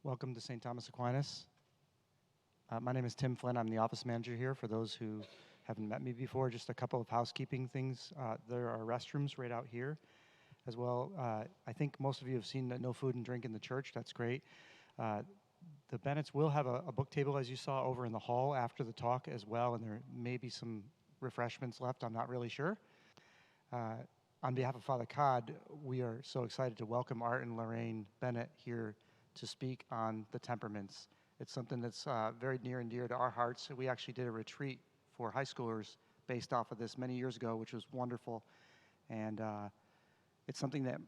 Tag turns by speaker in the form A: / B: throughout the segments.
A: Welcome to St. Thomas Aquinas. My name is Tim Flynn. I'm the office manager here. For those who haven't met me before, just a couple of housekeeping things. There are restrooms right out here as well. I think most of you have seen no food and drink in the church. That's great. The Bennetts will have a book table, as you saw, over in the hall after the talk as well, and there may be some refreshments left. I'm not really sure. On behalf of Father Cod, we are so excited to welcome Art and Laraine Bennett here to speak on the Temperaments. It's something that's very near and dear to our hearts. We actually did a retreat for high schoolers based off of this many years ago, which was wonderful. And it's something that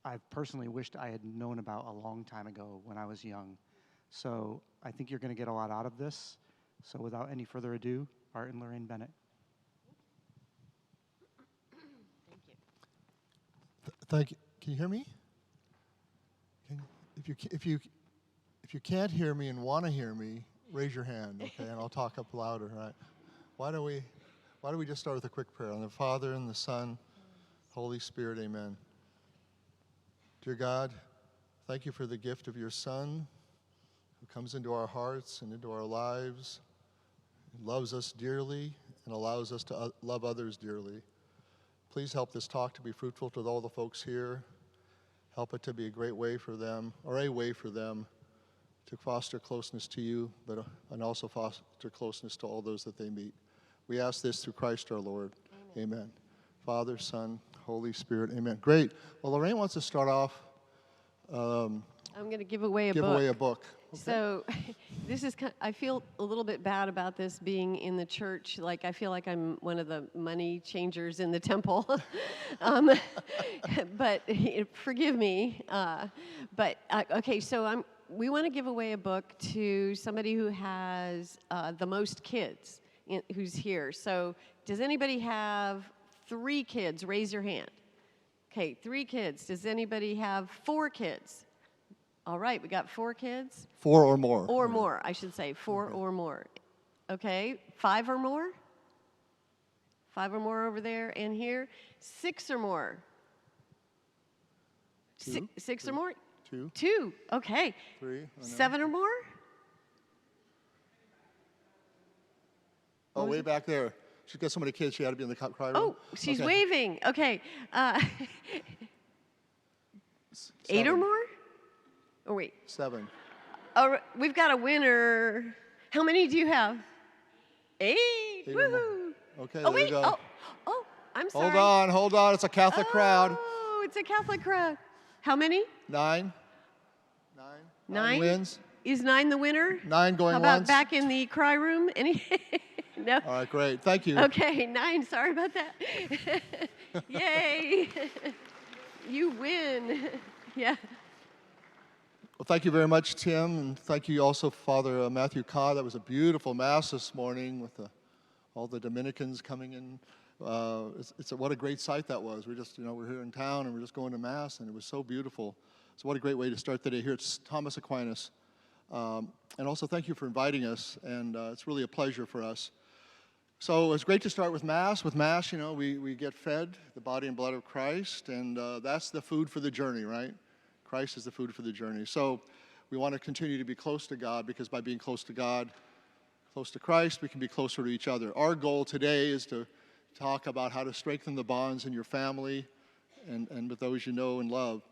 A: I've personally wished I had known about a long time ago when I was young. So I think you're going to get a lot out of this. So without any further ado, Art and Laraine Bennett.
B: Thank you.
C: Thank you. Can you hear me? If you can't hear me and want to hear me, raise your hand, okay, and I'll talk up louder. All right? Why don't we just start with a quick prayer on the Father and the Son, Holy Spirit, Amen. Dear God, thank you for the gift of your Son, who comes into our hearts and into our lives, loves us dearly, and allows us to love others dearly. Please help this talk to be fruitful to all the folks here. Help it to be a great way for them, or a way for them, to foster closeness to you, and also foster closeness to all those that they meet. We ask this through Christ our Lord. Amen. Father, Son, Holy Spirit. Amen. Great. Well, Laraine wants to start off.
B: I'm going to give away a
C: give
B: book.
C: away a book. Okay.
B: So this is I feel a little bit bad about this being in the church. Like I feel like I'm one of the money changers in the temple. But forgive me. Okay, so we want to give away a book to somebody who has the most kids who's here. So does anybody have 3 kids? Raise your hand. Okay, 3 kids. Does anybody have 4 kids? All right, we got 4 kids.
C: 4 or more.
B: Or more, I should say, 4
C: Okay.
B: or more. Okay, 5 or more? 5 or more over there and here. 6 or more?
C: 2,
B: 6 or more?
C: 2,
B: 2, okay.
C: 3.
B: 7 or more?
C: Oh, way back there. She's got so many kids, she had to be in the cry room.
B: Oh, she's
C: Okay.
B: waving. Okay. 8 or
C: 7.
B: more? Oh, wait.
C: 7.
B: Oh, we've got a winner. How many do you have? 8.
C: 8 or more.
B: Woohoo.
C: Okay,
B: Oh,
C: there you
B: wait.
C: go.
B: Oh, I'm sorry.
C: Hold on. It's a Catholic crowd.
B: Oh, it's a Catholic crowd. How many?
C: 9.
B: 9
C: wins.
B: Is 9 the winner?
C: 9 going
B: How about
C: once.
B: back in the cry room? Any? No.
C: All right, great. Thank you.
B: Okay, 9. Sorry about that. Yay! You win. Yeah.
C: Well, thank you very much, Tim, and thank you also, Father Matthew Codd. That was a beautiful Mass this morning with all the Dominicans coming in. What a great sight that was. We're here in town and we're just going to Mass, and it was so beautiful. So what a great way to start the day here at Thomas Aquinas. And also thank you for inviting us, and it's really a pleasure for us. So it's great to start with Mass. With Mass, we get fed the body and blood of Christ, and that's the food for the journey, right? Christ is the food for the journey. So we want to continue to be close to God, because by being close to God, close to Christ, we can be closer to each other. Our goal today is to talk about how to strengthen the bonds in your family and with those you know and love.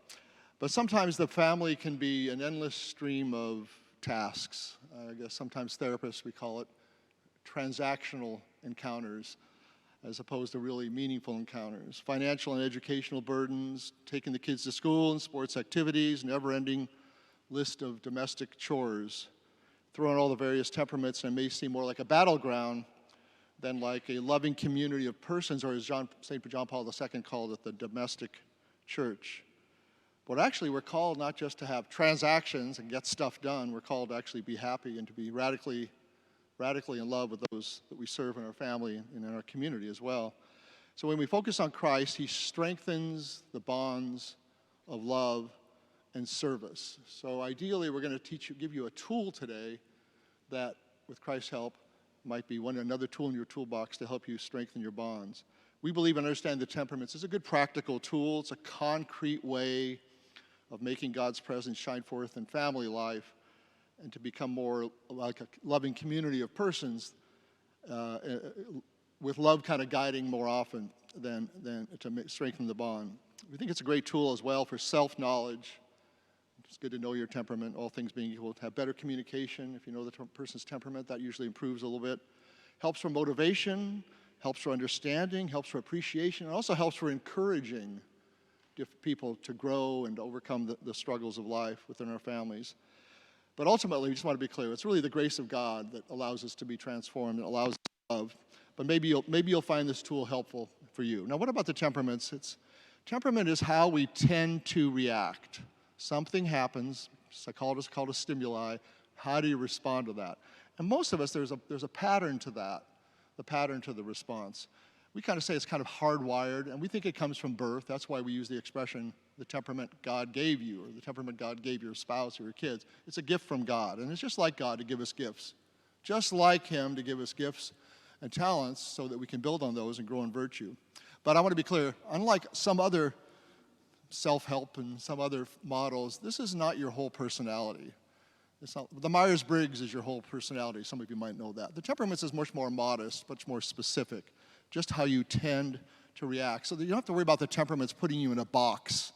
C: But sometimes the family can be an endless stream of tasks. I guess sometimes therapists, we call it transactional encounters, as opposed to really meaningful encounters. Financial and educational burdens, taking the kids to school and sports activities, never-ending list of domestic chores. Throw in all the various temperaments, and it may seem more like a battleground than like a loving community of persons, or as St. John Paul II called it, the domestic church. But actually, we're called not just to have transactions and get stuff done. We're called to actually be happy and to be radically in love with those that we serve in our family and in our community as well. So when we focus on Christ, he strengthens the bonds of love and service. So ideally, we're going to give you a tool today that, with Christ's help, might be another tool in your toolbox to help you strengthen your bonds. We believe and understand the temperaments is a good practical tool. It's a concrete way of making God's presence shine forth in family life and to become more like a loving community of persons with love kind of guiding more often than to strengthen the bond. We think it's a great tool as well for self-knowledge. It's good to know your temperament, all things being equal, to have better communication. If you know the person's temperament, that usually improves a little bit. Helps for motivation, helps for understanding, helps for appreciation, and also helps for encouraging people to grow and to overcome the struggles of life within our families. But ultimately, we just want to be clear, it's really the grace of God that allows us to be transformed and allows us to love. But maybe you'll find this tool helpful for you. Now, what about the temperaments? Temperament is how we tend to react. Something happens, psychologists call it a stimuli. How do you respond to that? And most of us, there's a pattern to that, the pattern to the response. We kind of say it's kind of hardwired, and we think it comes from birth. That's why we use the expression, the temperament God gave you, or the temperament God gave your spouse or your kids. It's a gift from God, and it's just like God to give us gifts. Just like Him to give us gifts and talents so that we can build on those and grow in virtue. But I want to be clear, unlike some other self-help and some other models, this is not your whole personality. The Myers-Briggs is your whole personality. Some of you might know that. The temperaments is much more modest, much more specific, just how you tend to react. So that you don't have to worry about the temperaments putting you in a box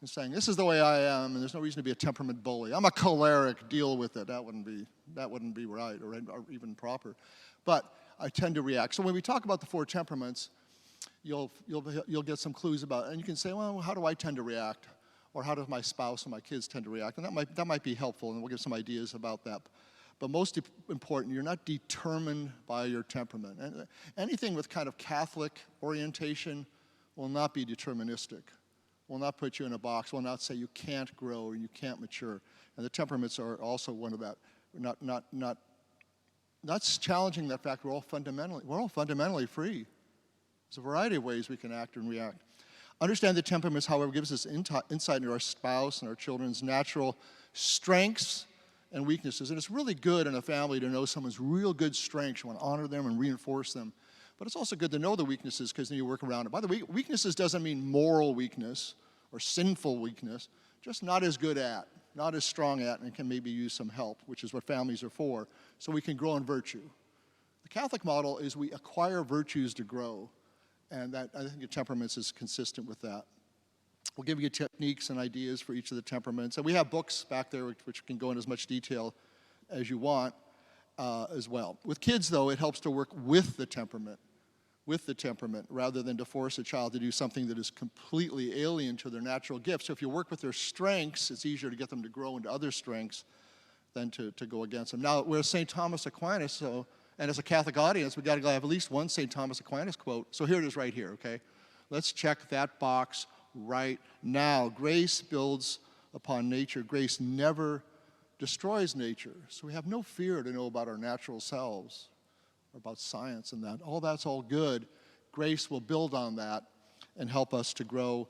C: and saying, this is the way I am, and there's no reason to be a temperament bully. I'm a choleric, deal with it. That wouldn't be right or even proper. But I tend to react. So when we talk about the 4 temperaments, you'll get some clues about it. And you can say, well, how do I tend to react? Or how does my spouse and my kids tend to react? And that might be helpful, and we'll give some ideas about that. But most important, you're not determined by your temperament. And anything with kind of Catholic orientation will not be deterministic, will not put you in a box, will not say you can't grow or you can't mature. And the temperaments are also one of that. Not challenging that fact we're all fundamentally free. There's a variety of ways we can act and react. Understand the temperaments, however, gives us insight into our spouse and our children's natural strengths and weaknesses. And it's really good in a family to know someone's real good strengths. You want to honor them and reinforce them. But it's also good to know the weaknesses because then you work around it. By the way, weaknesses doesn't mean moral weakness or sinful weakness, just not as good at, not as strong at, and can maybe use some help, which is what families are for, so we can grow in virtue. The Catholic model is we acquire virtues to grow. And that, I think, the temperaments is consistent with that. We'll give you techniques and ideas for each of the temperaments. And we have books back there which can go in as much detail as you want as well. With kids, though, it helps to work with the temperament, rather than to force a child to do something that is completely alien to their natural gifts. So if you work with their strengths, it's easier to get them to grow into other strengths than to go against them. Now, we're St. Thomas Aquinas, and as a Catholic audience, we've got to have at least one St. Thomas Aquinas quote. So here it is right here, okay? Let's check that box right now. Grace builds upon nature. Grace never destroys nature. So we have no fear to know about our natural selves or about science and that. All that's all good. Grace will build on that and help us to grow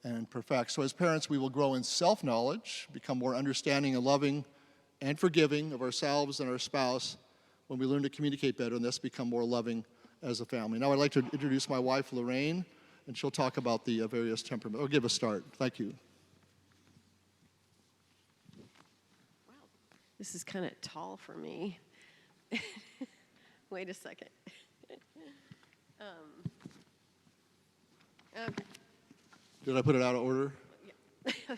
C: and perfect. So as parents, we will grow in self-knowledge, become more understanding and loving and forgiving of ourselves and our spouse, when we learn to communicate better and thus become more loving as a family. Now I'd like to introduce my wife, Laraine, and she'll talk about the various temperaments. Or give a start. Thank you.
B: Wow, this is kind of tall for me. Wait a second. Okay.
C: Did I put it out of order?
B: Yeah.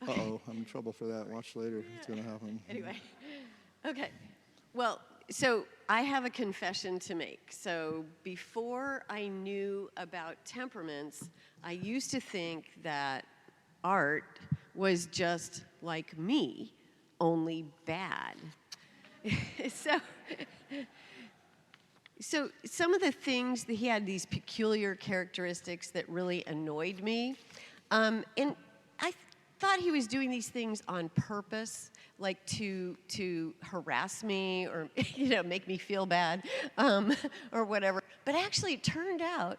C: Uh-oh, I'm in trouble for that. Watch later. It's going to happen.
B: Anyway, okay. Well, so I have a confession to make. So before I knew about temperaments, I used to think that art was just like me, only bad. So some of the things that he had, these peculiar characteristics that really annoyed me, and I thought he was doing these things on purpose, like to harass me or make me feel bad or whatever. But actually, it turned out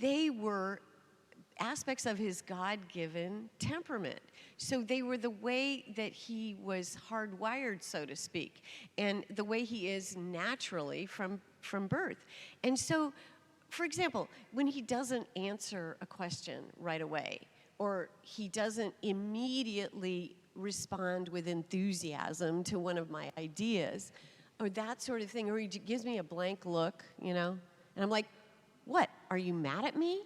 B: they were aspects of his God-given temperament. So they were the way that he was hardwired, so to speak, and the way he is naturally from birth. And so, for example, when he doesn't answer a question right away, or he doesn't immediately respond with enthusiasm to one of my ideas, or that sort of thing, or he gives me a blank look, you know, and I'm like, what, are you mad at me?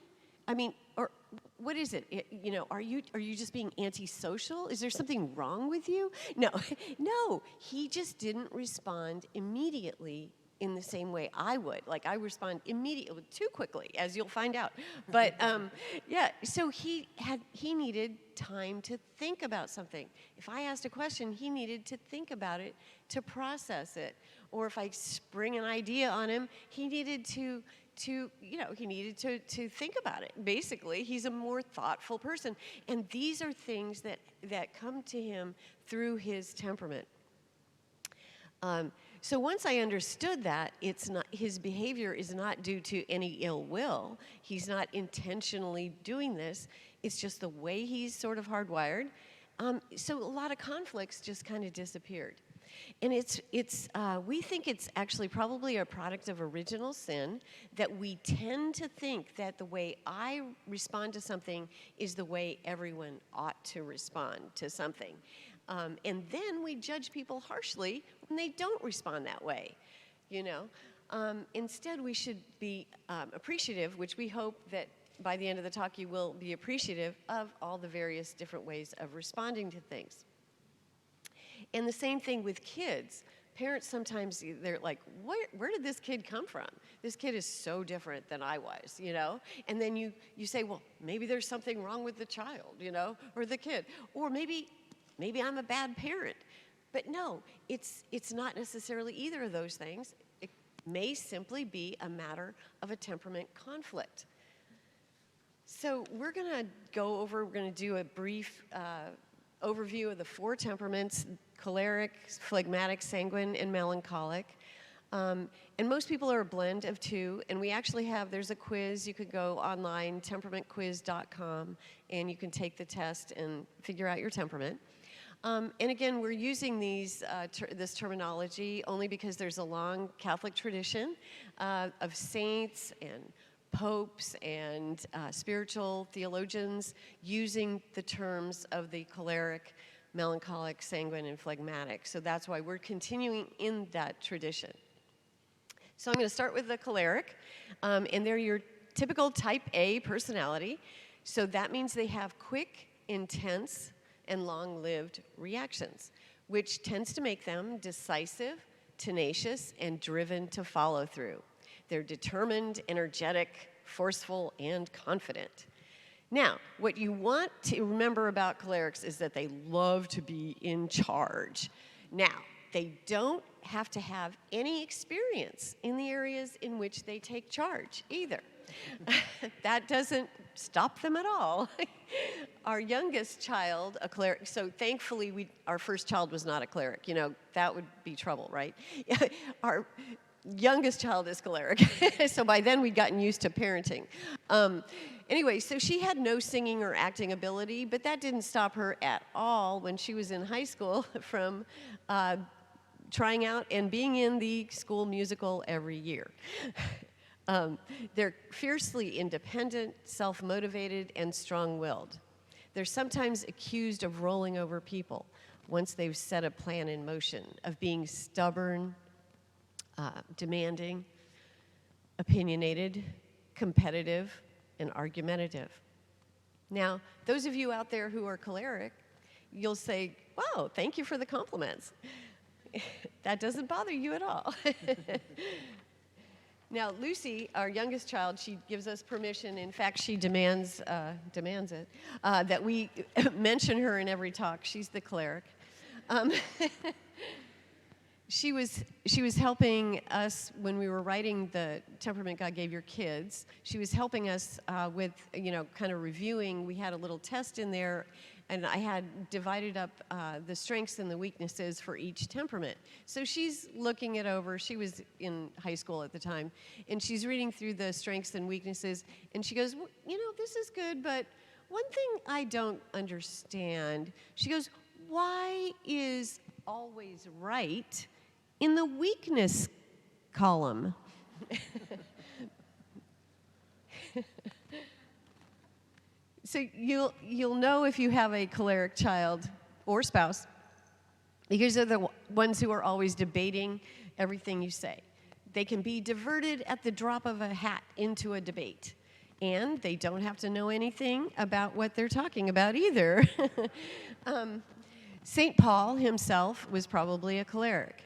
B: I mean, or what is it? You know, are you just being antisocial? Is there something wrong with you? No, no, he just didn't respond immediately in the same way I would. Like, I respond immediately, too quickly, as you'll find out. But yeah, so he needed time to think about something. If I asked a question, he needed to think about it, to process it. Or if I spring an idea on him, he needed to think about it. Basically, he's a more thoughtful person. And these are things that come to him through his temperament. So once I understood that, his behavior is not due to any ill will. He's not intentionally doing this. It's just the way he's sort of hardwired. So a lot of conflicts just kind of disappeared. And we think it's actually probably a product of original sin, that we tend to think that the way I respond to something is the way everyone ought to respond to something. And then we judge people harshly when they don't respond that way, you know. Instead, we should be appreciative, which we hope that by the end of the talk you will be appreciative of all the various different ways of responding to things. And the same thing with kids. Parents sometimes, they're like, where did this kid come from? This kid is so different than I was, you know? And then you say, well, maybe there's something wrong with the child, you know, or the kid. Or maybe I'm a bad parent. But no, it's not necessarily either of those things. It may simply be a matter of a temperament conflict. So we're going to do a brief overview of the 4 temperaments: choleric, phlegmatic, sanguine, and melancholic. And most people are a blend of 2, and we actually there's a quiz. You could go online, temperamentquiz.com, and you can take the test and figure out your temperament. And again, we're using this terminology only because there's a long Catholic tradition of saints and popes and spiritual theologians using the terms of the choleric, melancholic, sanguine, and phlegmatic. So that's why we're continuing in that tradition. So I'm going to start with the choleric, and they're your typical type A personality. So that means they have quick, intense, and long-lived reactions, which tends to make them decisive, tenacious, and driven to follow through. They're determined, energetic, forceful, and confident. Now, what you want to remember about cholerics is that they love to be in charge. Now, they don't have to have any experience in the areas in which they take charge either. That doesn't stop them at all. Our youngest child, a choleric, so thankfully our first child was not a choleric. You know, that would be trouble, right? Our youngest child is choleric. So by then we'd gotten used to parenting. Anyway, so she had no singing or acting ability, but that didn't stop her at all when she was in high school from trying out and being in the school musical every year. They're fiercely independent, self-motivated, and strong-willed. They're sometimes accused of rolling over people once they've set a plan in motion, of being stubborn, demanding, opinionated, competitive, and argumentative. Now, those of you out there who are choleric, you'll say, wow, thank you for the compliments. That doesn't bother you at all. Now, Lucy, our youngest child, she gives us permission. In fact, she demands it, that we mention her in every talk. She's the choleric. She was helping us when we were writing the Temperament God Gave Your Kids. She was helping us with, kind of reviewing. We had a little test in there, and I had divided up the strengths and the weaknesses for each temperament. So she's looking it over. She was in high school at the time, and she's reading through the strengths and weaknesses, and she goes, well, this is good, but one thing I don't understand. She goes, why is always right in the weakness column? So you'll know if you have a choleric child or spouse, because they're the ones who are always debating everything you say. They can be diverted at the drop of a hat into a debate, and they don't have to know anything about what they're talking about either. St. Paul himself was probably a choleric.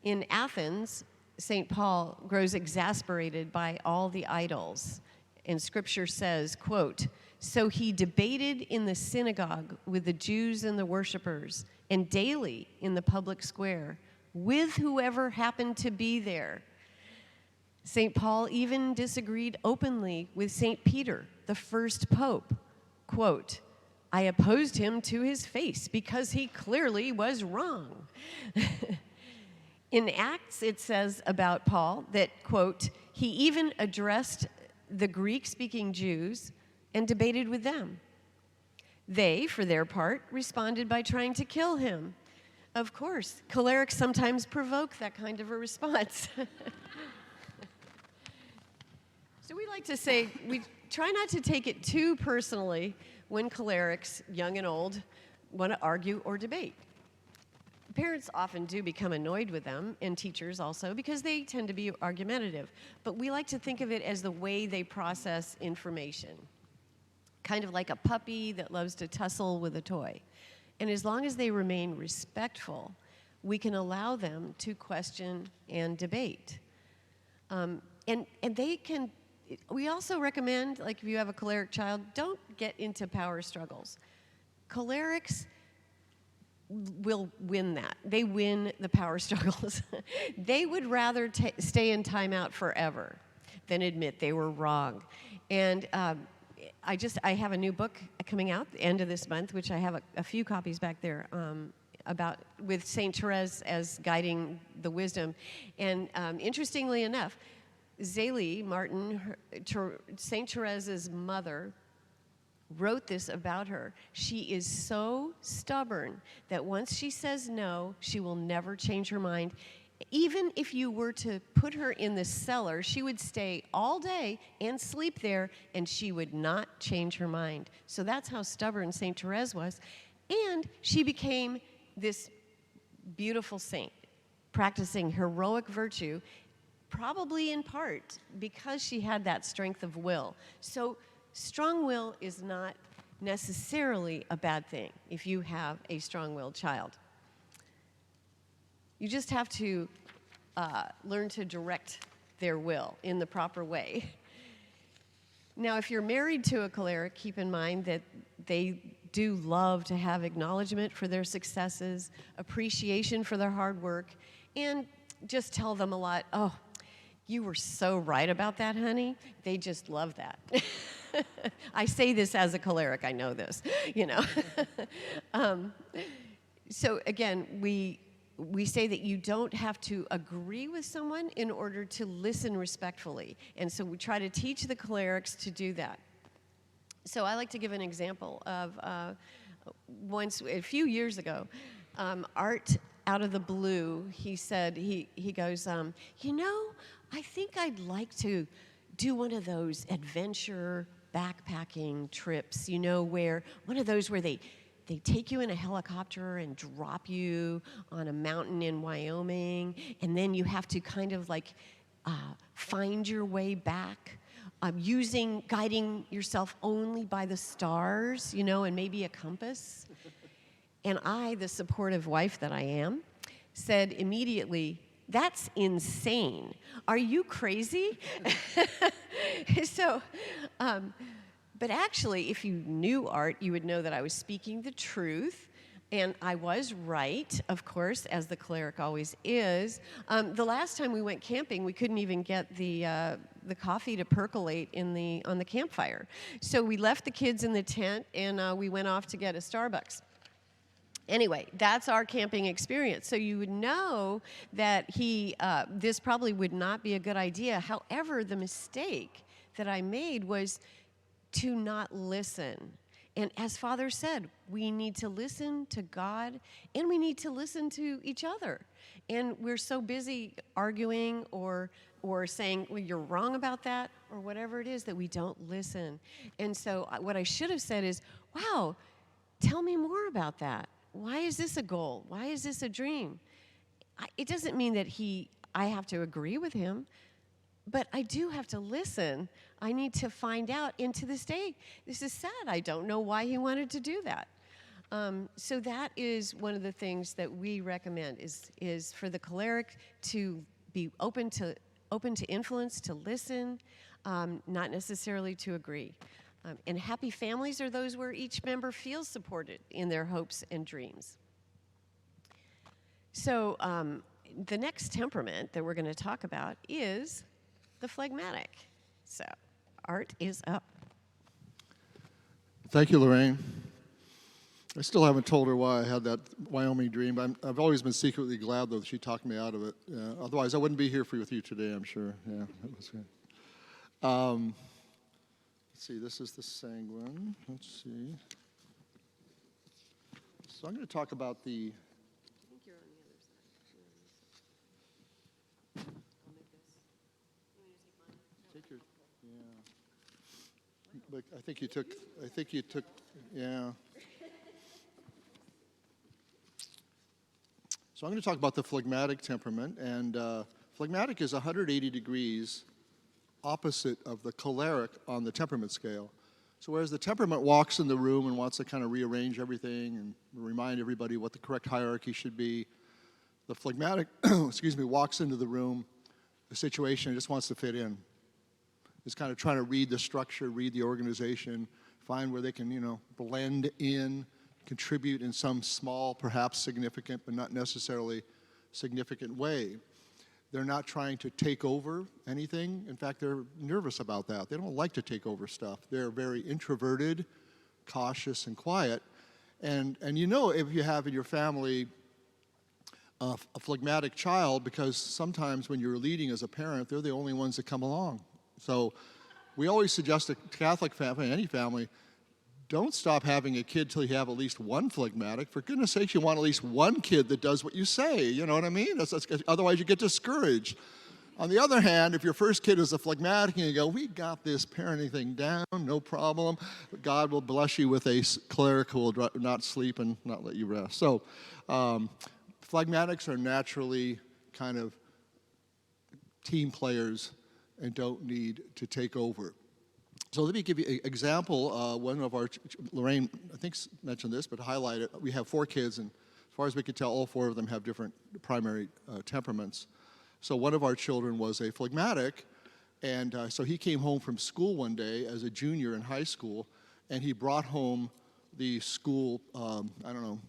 B: In Athens, St. Paul grows exasperated by all the idols, and Scripture says, quote, "So he debated in the synagogue with the Jews and the worshipers, and daily in the public square, with whoever happened to be there." St. Paul even disagreed openly with St. Peter, the first pope. Quote, "I opposed him to his face because he clearly was wrong." In Acts, it says about Paul that, quote, "He even addressed the Greek-speaking Jews and debated with them. They, for their part, responded by trying to kill him." Of course, cholerics sometimes provoke that kind of a response. So we like to say, we try not to take it too personally when cholerics, young and old, want to argue or debate. Parents often do become annoyed with them, and teachers also, because they tend to be argumentative. But we like to think of it as the way they process information, kind of like a puppy that loves to tussle with a toy. And as long as they remain respectful, we can allow them to question and debate. And they can, we also recommend, like if you have a choleric child, don't get into power struggles. Cholerics will win that. They win the power struggles. They would rather stay in timeout forever than admit they were wrong. And I have a new book coming out the end of this month, which I have a few copies back there, about with Saint Therese as guiding the wisdom. And interestingly enough, Zélie Martin, Saint Therese's mother, wrote this about her. She is so stubborn that once she says no, she will never change her mind. Even if you were to put her in the cellar, she would stay all day and sleep there, and she would not change her mind. So that's how stubborn Saint Therese was. And she became this beautiful saint, practicing heroic virtue, probably in part because she had that strength of will. So strong will is not necessarily a bad thing if you have a strong-willed child. You just have to learn to direct their will in the proper way. Now, if you're married to a choleric, keep in mind that they do love to have acknowledgement for their successes, appreciation for their hard work, and just tell them a lot, "Oh, you were so right about that, honey." They just love that. I say this as a choleric, I know this, you know. So again, we say that you don't have to agree with someone in order to listen respectfully. And so we try to teach the cholerics to do that. So I like to give an example of once, a few years ago, Art, out of the blue, he said, he goes, "You know, I think I'd like to do one of those adventure backpacking trips, you know, where one of those where they take you in a helicopter and drop you on a mountain in Wyoming, and then you have to kind of like find your way back, guiding yourself only by the stars, you know, and maybe a compass." And I, the supportive wife that I am, said immediately, "That's insane. Are you crazy?" So, but actually, if you knew Art, you would know that I was speaking the truth. And I was right, of course, as the cleric always is. The last time we went camping, we couldn't even get the coffee to percolate on the campfire. So we left the kids in the tent, and we went off to get a Starbucks. Anyway, that's our camping experience. So you would know that this probably would not be a good idea. However, the mistake that I made was to not listen And as Father said, we need to listen to God and we need to listen to each other. And we're so busy arguing or saying, well, you're wrong about that, or whatever it is, that we don't listen. And so what I should have said is, wow, tell me more about that. Why is this a goal? Why is this a dream? It doesn't mean that I have to agree with him, but I do have to listen. I need to find out. And to this day, this is sad. I don't know why he wanted to do that. So that is one of the things that we recommend is for the choleric to be open to influence, to listen, not necessarily to agree. And happy families are those where each member feels supported in their hopes and dreams. So the next temperament that we're going to talk about is the phlegmatic. So Art is up.
C: Thank you, Laraine. I still haven't told her why I had that Wyoming dream. I've always been secretly glad, though, that she talked me out of it. Otherwise, I wouldn't be here with you today, I'm sure. Yeah, it was good. Let's see, this is the Sanguine. Let's see. So I'm going to talk about the...
B: I think you're on the other side. I'll make this. You want me to take mine?
C: Take your... Yeah. But I think you took, yeah. So I'm going to talk about the phlegmatic temperament, and phlegmatic is 180 degrees opposite of the choleric on the temperament scale. So whereas the temperament walks in the room and wants to kind of rearrange everything and remind everybody what the correct hierarchy should be, the phlegmatic, walks into the room, the situation, and just wants to fit in. It's kind of trying to read the structure, read the organization, find where they can, blend in, contribute in some small, perhaps significant, but not necessarily significant way. They're not trying to take over anything. In fact, they're nervous about that. They don't like to take over stuff. They're very introverted, cautious, and quiet. And if you have in your family a phlegmatic child, because sometimes when you're leading as a parent, they're the only ones that come along. So we always suggest to Catholic family, any family, don't stop having a kid till you have at least one phlegmatic. For goodness sakes, you want at least one kid that does what you say. You know what I mean? Otherwise, you get discouraged. On the other hand, if your first kid is a phlegmatic and you go, we got this parenting thing down, no problem, God will bless you with a cleric who will not sleep and not let you rest. So phlegmatics are naturally kind of team players and don't need to take over. So let me give you an example. One of our, Laraine, I think mentioned this, but to highlight it, we have 4 kids, and as far as we can tell, all 4 of them have different primary temperaments. So one of our children was a phlegmatic, and so he came home from school one day as a junior in high school, and he brought home the school,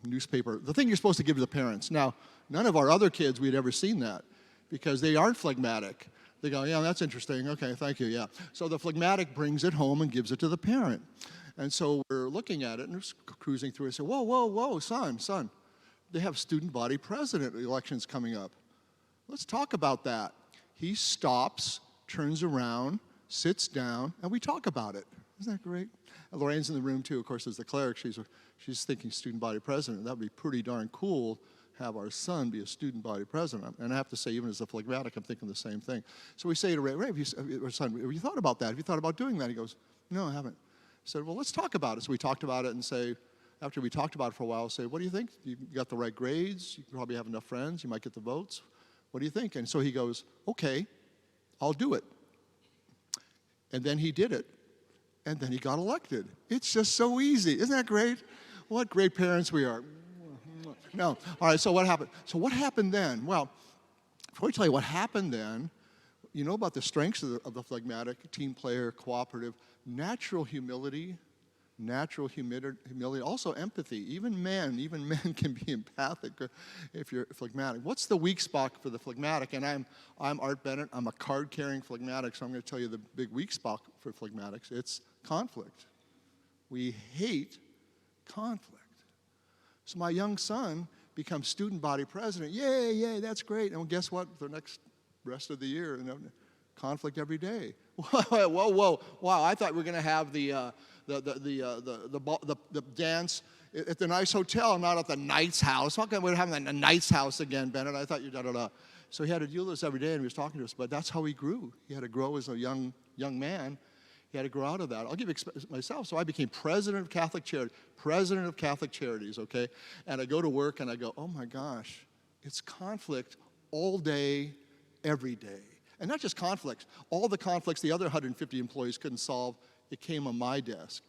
C: newspaper, the thing you're supposed to give to the parents. Now, none of our other kids, we'd ever seen that, because they aren't phlegmatic. They go, yeah, that's interesting. Okay, thank you, yeah. So the phlegmatic brings it home and gives it to the parent. And so we're looking at it and we're cruising through and say, whoa, son. They have student body president elections coming up. Let's talk about that. He stops, turns around, sits down, and we talk about it. Isn't that great? And Lorraine's in the room too, of course, as the cleric. She's thinking student body president. That would be pretty darn cool. Have our son be a student body president. And I have to say, even as a phlegmatic, I'm thinking the same thing. So we say to Ray, have you thought about that? Have you thought about doing that? He goes, no, I haven't. I said, well, let's talk about it. So we talked about it and say, after we talked about it for a while, say, what do you think? You got the right grades? You probably have enough friends. You might get the votes. What do you think? And so he goes, okay, I'll do it. And then he did it. And then he got elected. It's just so easy. Isn't that great? What great parents we are. No. All right, so what happened? So what happened then? Well, before I tell you what happened then, you know about the strengths of the phlegmatic, team player, cooperative, natural humility, also empathy. Even men can be empathic if you're phlegmatic. What's the weak spot for the phlegmatic? And I'm Art Bennett. I'm a card-carrying phlegmatic, so I'm going to tell you the big weak spot for phlegmatics. It's conflict. We hate conflict. So my young son becomes student body president. Yay, that's great. And guess what? The rest of the year, conflict every day. Whoa, whoa, wow! I thought we were going to have the dance at the nice hotel, not at the Knight's house. How come we're having a Knight's house again, Bennett? I thought you da-da-da. So he had to deal with this every day, and he was talking to us. But that's how he grew. He had to grow as a young man. He had to grow out of that. I'll give you myself. So I became president of Catholic Charities, okay? And I go to work, and I go, oh, my gosh, it's conflict all day, every day. And not just conflicts. All the conflicts the other 150 employees couldn't solve, it came on my desk.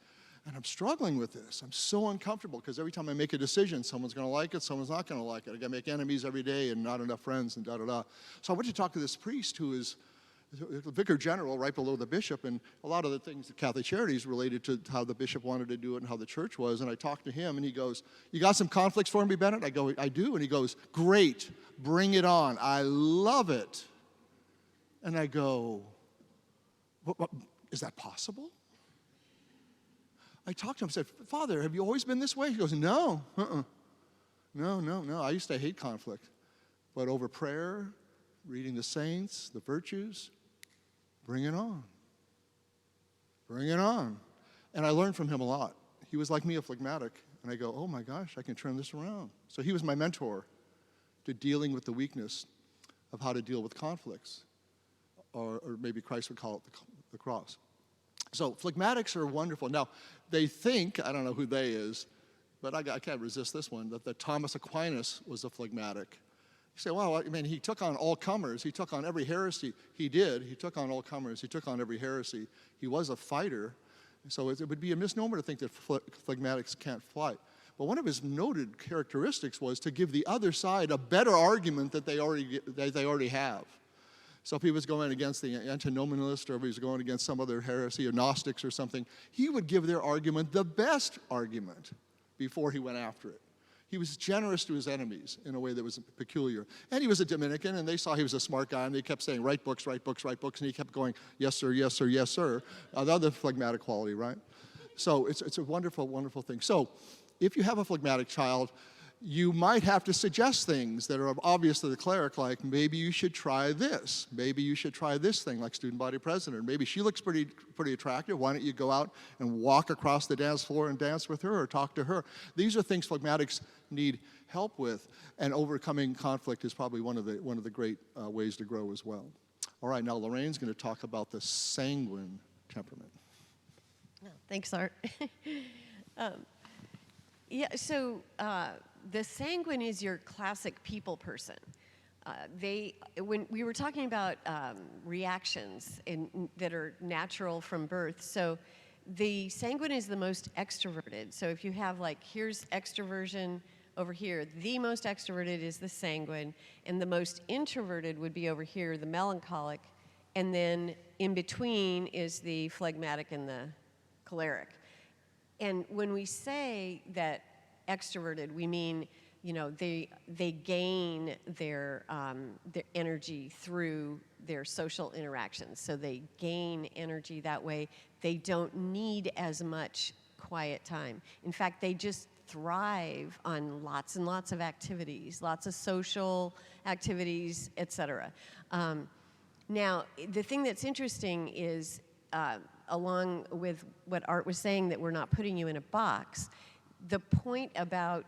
C: And I'm struggling with this. I'm so uncomfortable because every time I make a decision, someone's going to like it, someone's not going to like it. I got to make enemies every day and not enough friends and da-da-da. So I went to talk to this priest who is the vicar general right below the bishop, and a lot of the things at Catholic Charities related to how the bishop wanted to do it and how the church was. And I talked to him, and he goes, you got some conflicts for me, Bennett? I go, I do. And he goes, great, bring it on. I love it. And I go, what, is that possible? I talked to him, I said, Father, have you always been this way? He goes, no, no. I used to hate conflict. But over prayer, reading the saints, the virtues, bring it on. Bring it on. And I learned from him a lot. He was like me, a phlegmatic. And I go, oh my gosh, I can turn this around. So he was my mentor to dealing with the weakness of how to deal with conflicts. Or maybe Christ would call it the cross. So phlegmatics are wonderful. Now, they think, I don't know who they is, but I can't resist this one, that Thomas Aquinas was a phlegmatic. You say, well, I mean, he took on all comers. He took on every heresy. He did. He took on all comers. He took on every heresy. He was a fighter. So it would be a misnomer to think that phlegmatics can't fight. But one of his noted characteristics was to give the other side a better argument that they already have. So if he was going against the antinomianist, or if he was going against some other heresy or Gnostics or something, he would give their argument the best argument before he went after it. He was generous to his enemies in a way that was peculiar. And he was a Dominican, and they saw he was a smart guy, and they kept saying, write books, write books, write books, and he kept going, yes, sir, yes, sir, yes, sir. The other phlegmatic quality, right? So it's a wonderful, wonderful thing. So if you have a phlegmatic child, you might have to suggest things that are obvious to the cleric, like maybe you should try this. Maybe you should try this thing, like student body president. Maybe she looks pretty attractive. Why don't you go out and walk across the dance floor and dance with her or talk to her? These are things phlegmatics need help with, and overcoming conflict is probably one of the great ways to grow as well. All right, now Laraine's going to talk about the sanguine temperament.
B: Oh, thanks, Art. The sanguine is your classic people person. When we were talking about reactions that are natural from birth, so the sanguine is the most extroverted. So if you have here's extroversion over here, the most extroverted is the sanguine, and the most introverted would be over here, the melancholic, and then in between is the phlegmatic and the choleric. And when we say that extroverted, we mean, they gain their energy through their social interactions. So they gain energy that way. They don't need as much quiet time. In fact, they just thrive on lots and lots of activities, lots of social activities, etc. Now, the thing that's interesting is, along with what Art was saying, that we're not putting you in a box, the point about,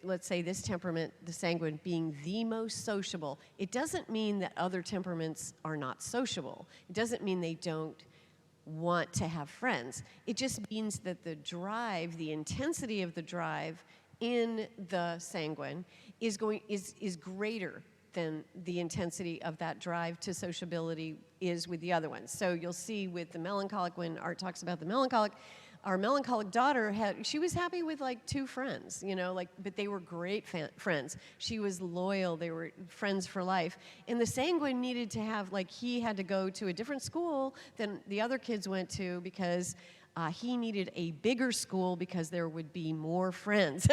B: let's say, this temperament, the sanguine, being the most sociable, it doesn't mean that other temperaments are not sociable. It doesn't mean they don't want to have friends. It just means that the drive, the intensity of the drive in the sanguine is greater than the intensity of that drive to sociability is with the other ones. So you'll see with the melancholic, when Art talks about the melancholic, our melancholic daughter she was happy with 2 friends, but they were great friends. She was loyal. They were friends for life. And the sanguine needed to have, he had to go to a different school than the other kids went to because he needed a bigger school because there would be more friends,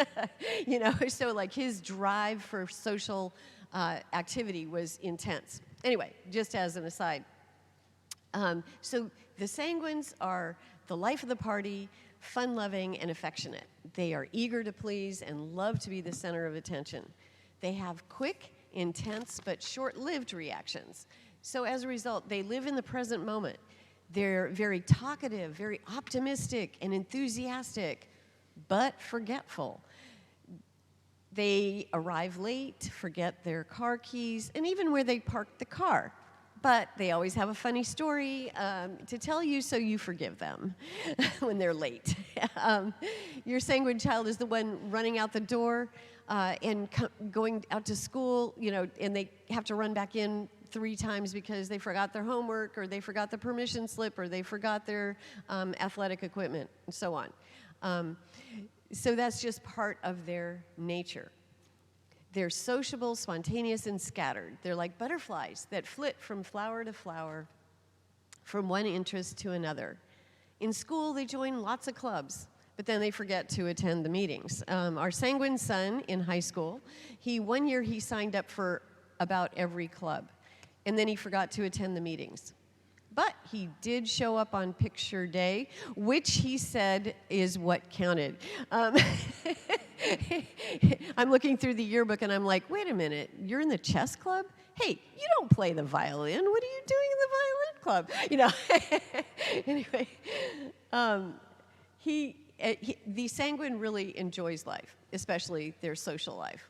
B: So his drive for social activity was intense. Anyway, just as an aside. So the sanguines are the life of the party, fun-loving and affectionate. They are eager to please and love to be the center of attention. They have quick, intense, but short-lived reactions. So as a result, they live in the present moment. They're very talkative, very optimistic and enthusiastic, but forgetful. They arrive late, forget their car keys, and even where they parked the car. But they always have a funny story to tell you, so you forgive them when they're late. Your sanguine child is the one running out the door and going out to school, and they have to run back in 3 times because they forgot their homework, or they forgot the permission slip, or they forgot their athletic equipment, and so on. So that's just part of their nature. They're sociable, spontaneous, and scattered. They're like butterflies that flit from flower to flower, from one interest to another. In school, they join lots of clubs, but then they forget to attend the meetings. Our sanguine son in high school, one year he signed up for about every club, and then he forgot to attend the meetings. But he did show up on picture day, which he said is what counted. I'm looking through the yearbook and I'm like, wait a minute, you're in the chess club? Hey, you don't play the violin. What are you doing in the violin club? Anyway, the sanguine really enjoys life, especially their social life.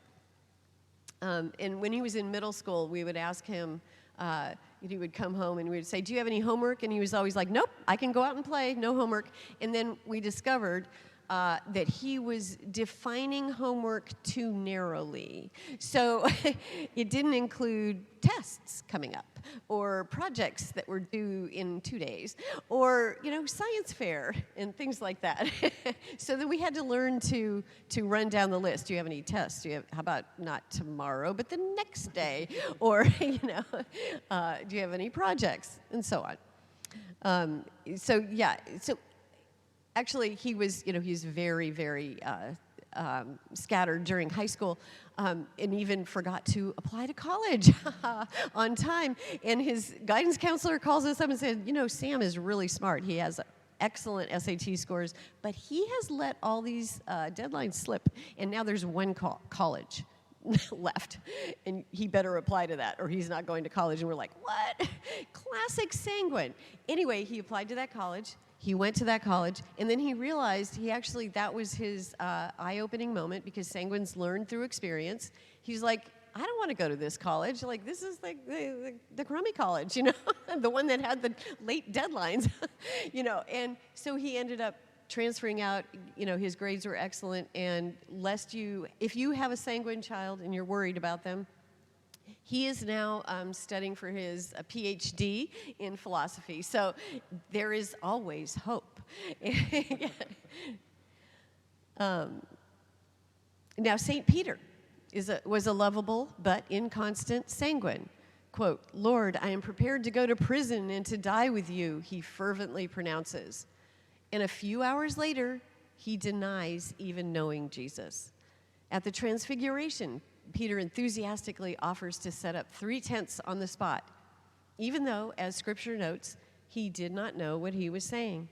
B: And when he was in middle school, we would ask him, he would come home and we would say, do you have any homework? And he was always like, nope, I can go out and play, no homework. And then we discovered that he was defining homework too narrowly. So it didn't include tests coming up, or projects that were due in 2 days, or science fair and things like that. So then we had to learn to run down the list. Do you have any tests? How about not tomorrow, but the next day? Or do you have any projects? And so on. So actually, he was very, very scattered during high school, and even forgot to apply to college on time. And his guidance counselor calls us up and said, Sam is really smart. He has excellent SAT scores, but he has let all these deadlines slip, and now there's one college left, and he better apply to that, or he's not going to college. And we're like, what? Classic sanguine. Anyway, he applied to that college. He went to that college, and then he realized that was his eye-opening moment, because sanguines learn through experience. He's like, I don't want to go to this college. Like, this is like the crummy college, the one that had the late deadlines, And so he ended up transferring out. His grades were excellent, and if you have a sanguine child and you're worried about them, he is now studying for his PhD in philosophy. So there is always hope. Now, St. Peter was a lovable but inconstant sanguine. Quote, Lord, I am prepared to go to prison and to die with you, he fervently pronounces. And a few hours later, he denies even knowing Jesus. At the Transfiguration, Peter enthusiastically offers to set up 3 tents on the spot, even though, as Scripture notes, he did not know what he was saying.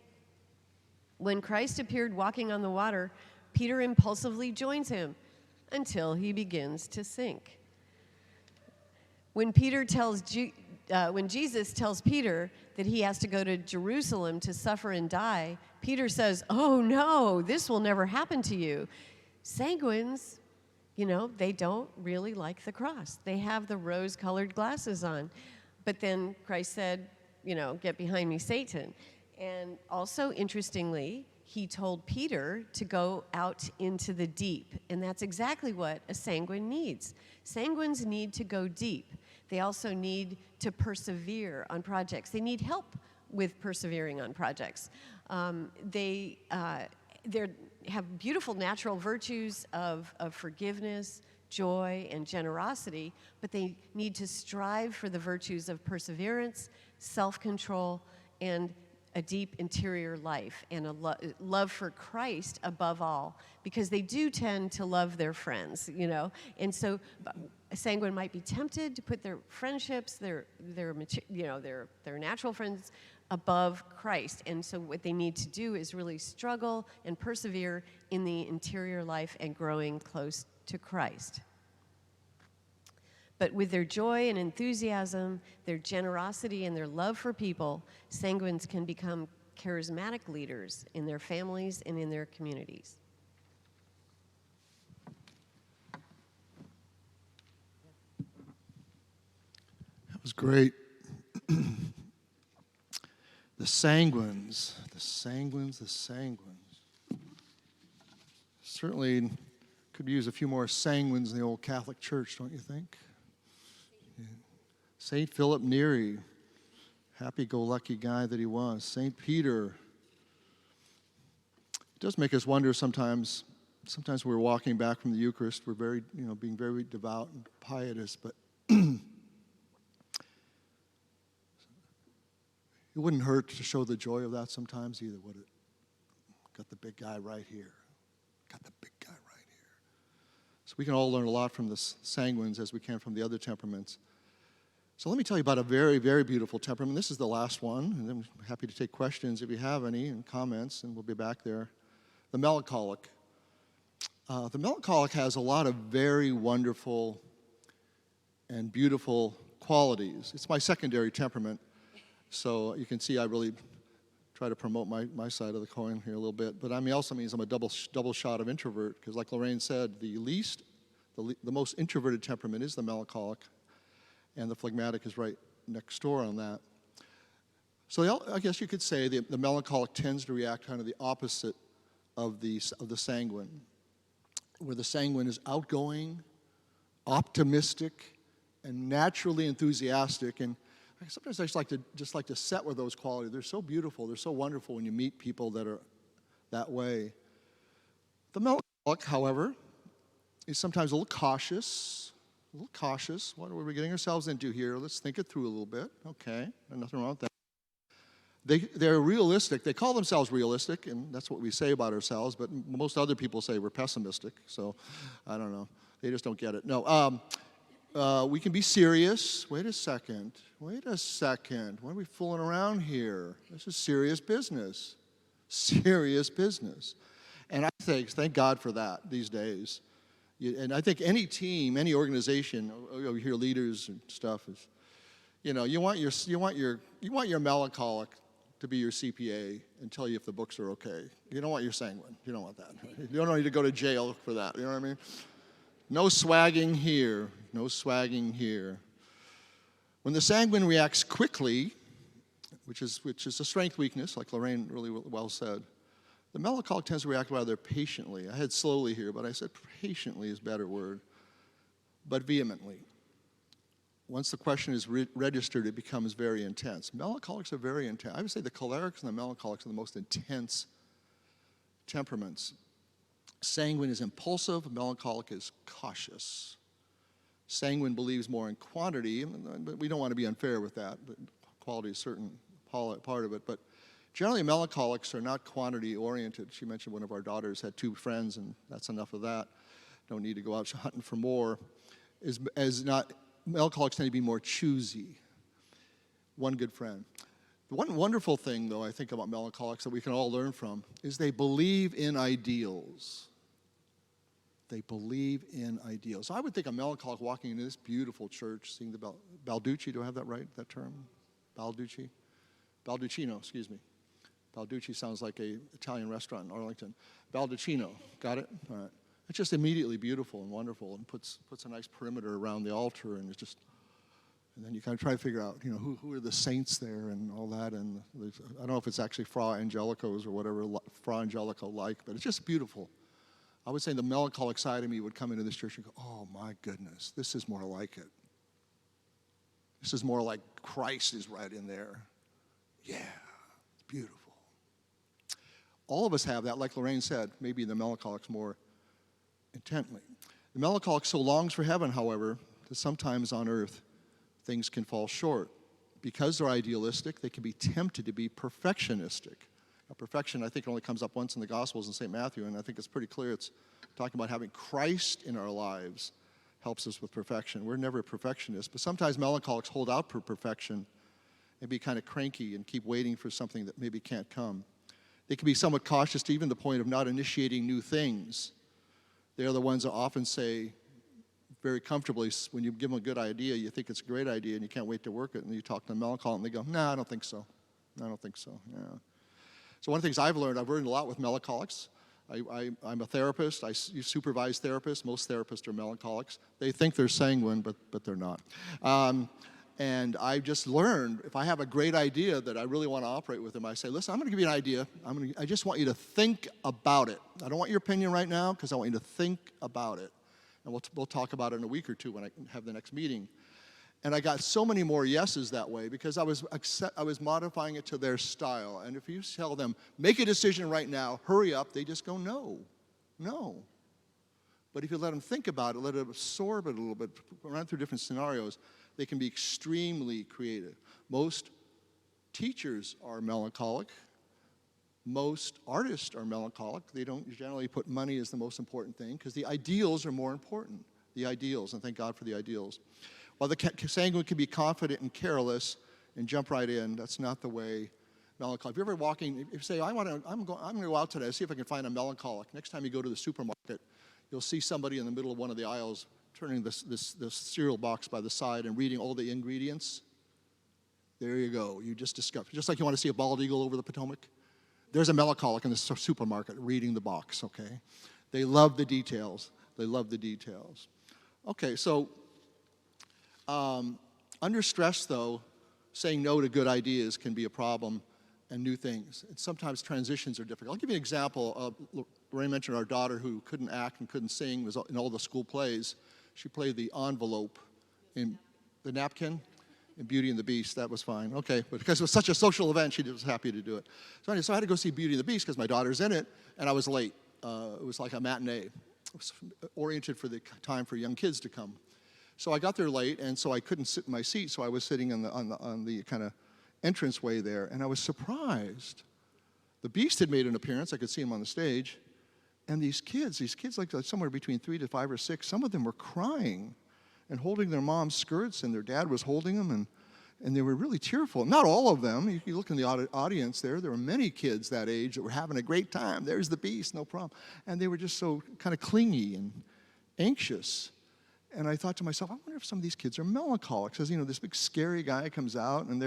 B: When Christ appeared walking on the water, Peter impulsively joins him until he begins to sink. When Jesus tells Peter that he has to go to Jerusalem to suffer and die, Peter says, oh no, this will never happen to you. Sanguines, they don't really like the cross. They have the rose-colored glasses on. But then Christ said, get behind me, Satan. And also, interestingly, he told Peter to go out into the deep. And that's exactly what a sanguine needs. Sanguines need to go deep. They also need to persevere on projects. They need help with persevering on projects. They have beautiful natural virtues of forgiveness, joy, and generosity, but they need to strive for the virtues of perseverance, self-control, and a deep interior life, and a love for Christ above all, because they do tend to love their friends, And so a sanguine might be tempted to put their friendships, their natural friends, above Christ. And so what they need to do is really struggle and persevere in the interior life and growing close to Christ. But with their joy and enthusiasm, their generosity, and their love for people, sanguines can become charismatic leaders in their families and in their communities.
C: That was great. The sanguines, the sanguines, the sanguines. Certainly could use a few more sanguines in the old Catholic Church, don't you think? Yeah. St. Philip Neri, happy-go-lucky guy that he was. St. Peter. It does make us wonder sometimes. Sometimes we're walking back from the Eucharist, we're very, being very devout and pietous, but it wouldn't hurt to show the joy of that sometimes either, would it? Got the big guy right here. Got the big guy right here. So we can all learn a lot from the sanguines as we can from the other temperaments. So let me tell you about a very, very beautiful temperament. This is the last one, and I'm happy to take questions if you have any and comments, and we'll be back there. The melancholic. The melancholic has a lot of very wonderful and beautiful qualities. It's my secondary temperament, so you can see I really try to promote my side of the coin here a little bit. But also means I'm a double shot of introvert, because like Laraine said, the most introverted temperament is the melancholic, and the phlegmatic is right next door on that. So I guess you could say the melancholic tends to react kind of the opposite of the sanguine, where the sanguine is outgoing, optimistic, and naturally enthusiastic. And sometimes I just like to set with those qualities. They're so beautiful. They're so wonderful when you meet people that are that way. The melancholic, however, is sometimes a little cautious. What are we getting ourselves into here? Let's think it through a little bit. Okay, nothing wrong with that. They're realistic. They call themselves realistic, and that's what we say about ourselves, but most other people say we're pessimistic, so I don't know. They just don't get it. No, we can be serious. Wait a second. Why are we fooling around here? This is serious business. Serious business. And I thank God for that these days. And I think any team, any organization, you hear leaders and stuff is, you want your melancholic to be your CPA and tell you if the books are okay. You don't want your sanguine. You don't want that. You don't need to go to jail for that. You know what I mean? No swagging here. No swagging here. When the sanguine reacts quickly, which is a strength-weakness, like Laraine really well said, the melancholic tends to react rather patiently. I had slowly here, but I said patiently is a better word, but vehemently. Once the question is registered, it becomes very intense. Melancholics are very intense. I would say the cholerics and the melancholics are the most intense temperaments. Sanguine is impulsive, melancholic is cautious. Sanguine believes more in quantity, but we don't want to be unfair with that. But quality is certain part of it. But generally, melancholics are not quantity-oriented. She mentioned one of our daughters had 2 friends, and that's enough of that. Don't need to go out hunting for more. Melancholics tend to be more choosy. One good friend. The one wonderful thing, though, I think about melancholics that we can all learn from is they believe in ideals. They believe in ideals. So I would think a melancholic walking into this beautiful church, seeing the Balducci, do I have that right, that term? Balducci? Balducino, excuse me. Balducci sounds like an Italian restaurant in Arlington. Balducino, got it? All right. It's just immediately beautiful and wonderful, and puts a nice perimeter around the altar, and and then you kind of try to figure out, who are the saints there and all that, and I don't know if it's actually Fra Angelico's or whatever Fra Angelico like, but it's just beautiful. I would say the melancholic side of me would come into this church and go, oh my goodness, this is more like it. This is more like Christ is right in there. Yeah, it's beautiful. All of us have that, like Laraine said, maybe the melancholic's more intently. The melancholic so longs for heaven, however, that sometimes on earth things can fall short. Because they're idealistic, they can be tempted to be perfectionistic. Now, perfection, I think, only comes up once in the Gospels in St. Matthew, and I think it's pretty clear. It's talking about having Christ in our lives helps us with perfection. We're never perfectionists, but sometimes melancholics hold out for perfection and be kind of cranky and keep waiting for something that maybe can't come. They can be somewhat cautious to even the point of not initiating new things. They're the ones that often say very comfortably, when you give them a good idea, you think it's a great idea and you can't wait to work it, and you talk to them melancholic and they go, no, I don't think so. I don't think so, yeah. So one of the things I've learned a lot with melancholics. I'm a therapist. You supervise therapists. Most therapists are melancholics. They think they're sanguine, but they're not. And I just learned, if I have a great idea that I really want to operate with them, I say, listen, I'm going to give you an idea. I just want you to think about it. I don't want your opinion right now because I want you to think about it. And we'll talk about it in a week or two when I have the next meeting. And I got so many more yeses that way because I was modifying it to their style. And if you tell them, make a decision right now, hurry up, they just go, no, no. But if you let them think about it, let it absorb it a little bit, run through different scenarios, they can be extremely creative. Most teachers are melancholic. Most artists are melancholic. They don't generally put money as the most important thing because the ideals are more important. The ideals, and thank God for the ideals. While the sanguine can be confident and careless and jump right in, that's not the way melancholic. If you're ever walking, if you say, I'm going to go out today, see if I can find a melancholic. Next time you go to the supermarket, you'll see somebody in the middle of one of the aisles turning this cereal box by the side and reading all the ingredients. There you go. You just discovered. Just like you want to see a bald eagle over the Potomac. There's a melancholic in the supermarket reading the box, okay? They love the details. They love the details. Okay, so under stress, though, saying no to good ideas can be a problem and new things. And sometimes transitions are difficult. I'll give you an example. Laraine mentioned our daughter who couldn't act and couldn't sing, was in all the school plays. She played the envelope in the napkin in Beauty and the Beast. That was fine. Okay, but because it was such a social event, she was happy to do it. So anyway, I had to go see Beauty and the Beast because my daughter's in it, and I was late. It was like a matinee. It was oriented for the time for young kids to come. So I got there late, and so I couldn't sit in my seat, so I was sitting on the kind of entranceway there, and I was surprised. The Beast had made an appearance. I could see him on the stage, and these kids like somewhere between 3 to 5 or 6, some of them were crying and holding their mom's skirts, and their dad was holding them, and they were really tearful. Not all of them. You look in the audience there were many kids that age that were having a great time. There's the Beast, no problem. And they were just so kind of clingy and anxious. And I thought to myself, I wonder if some of these kids are melancholic. Because, this big scary guy comes out, and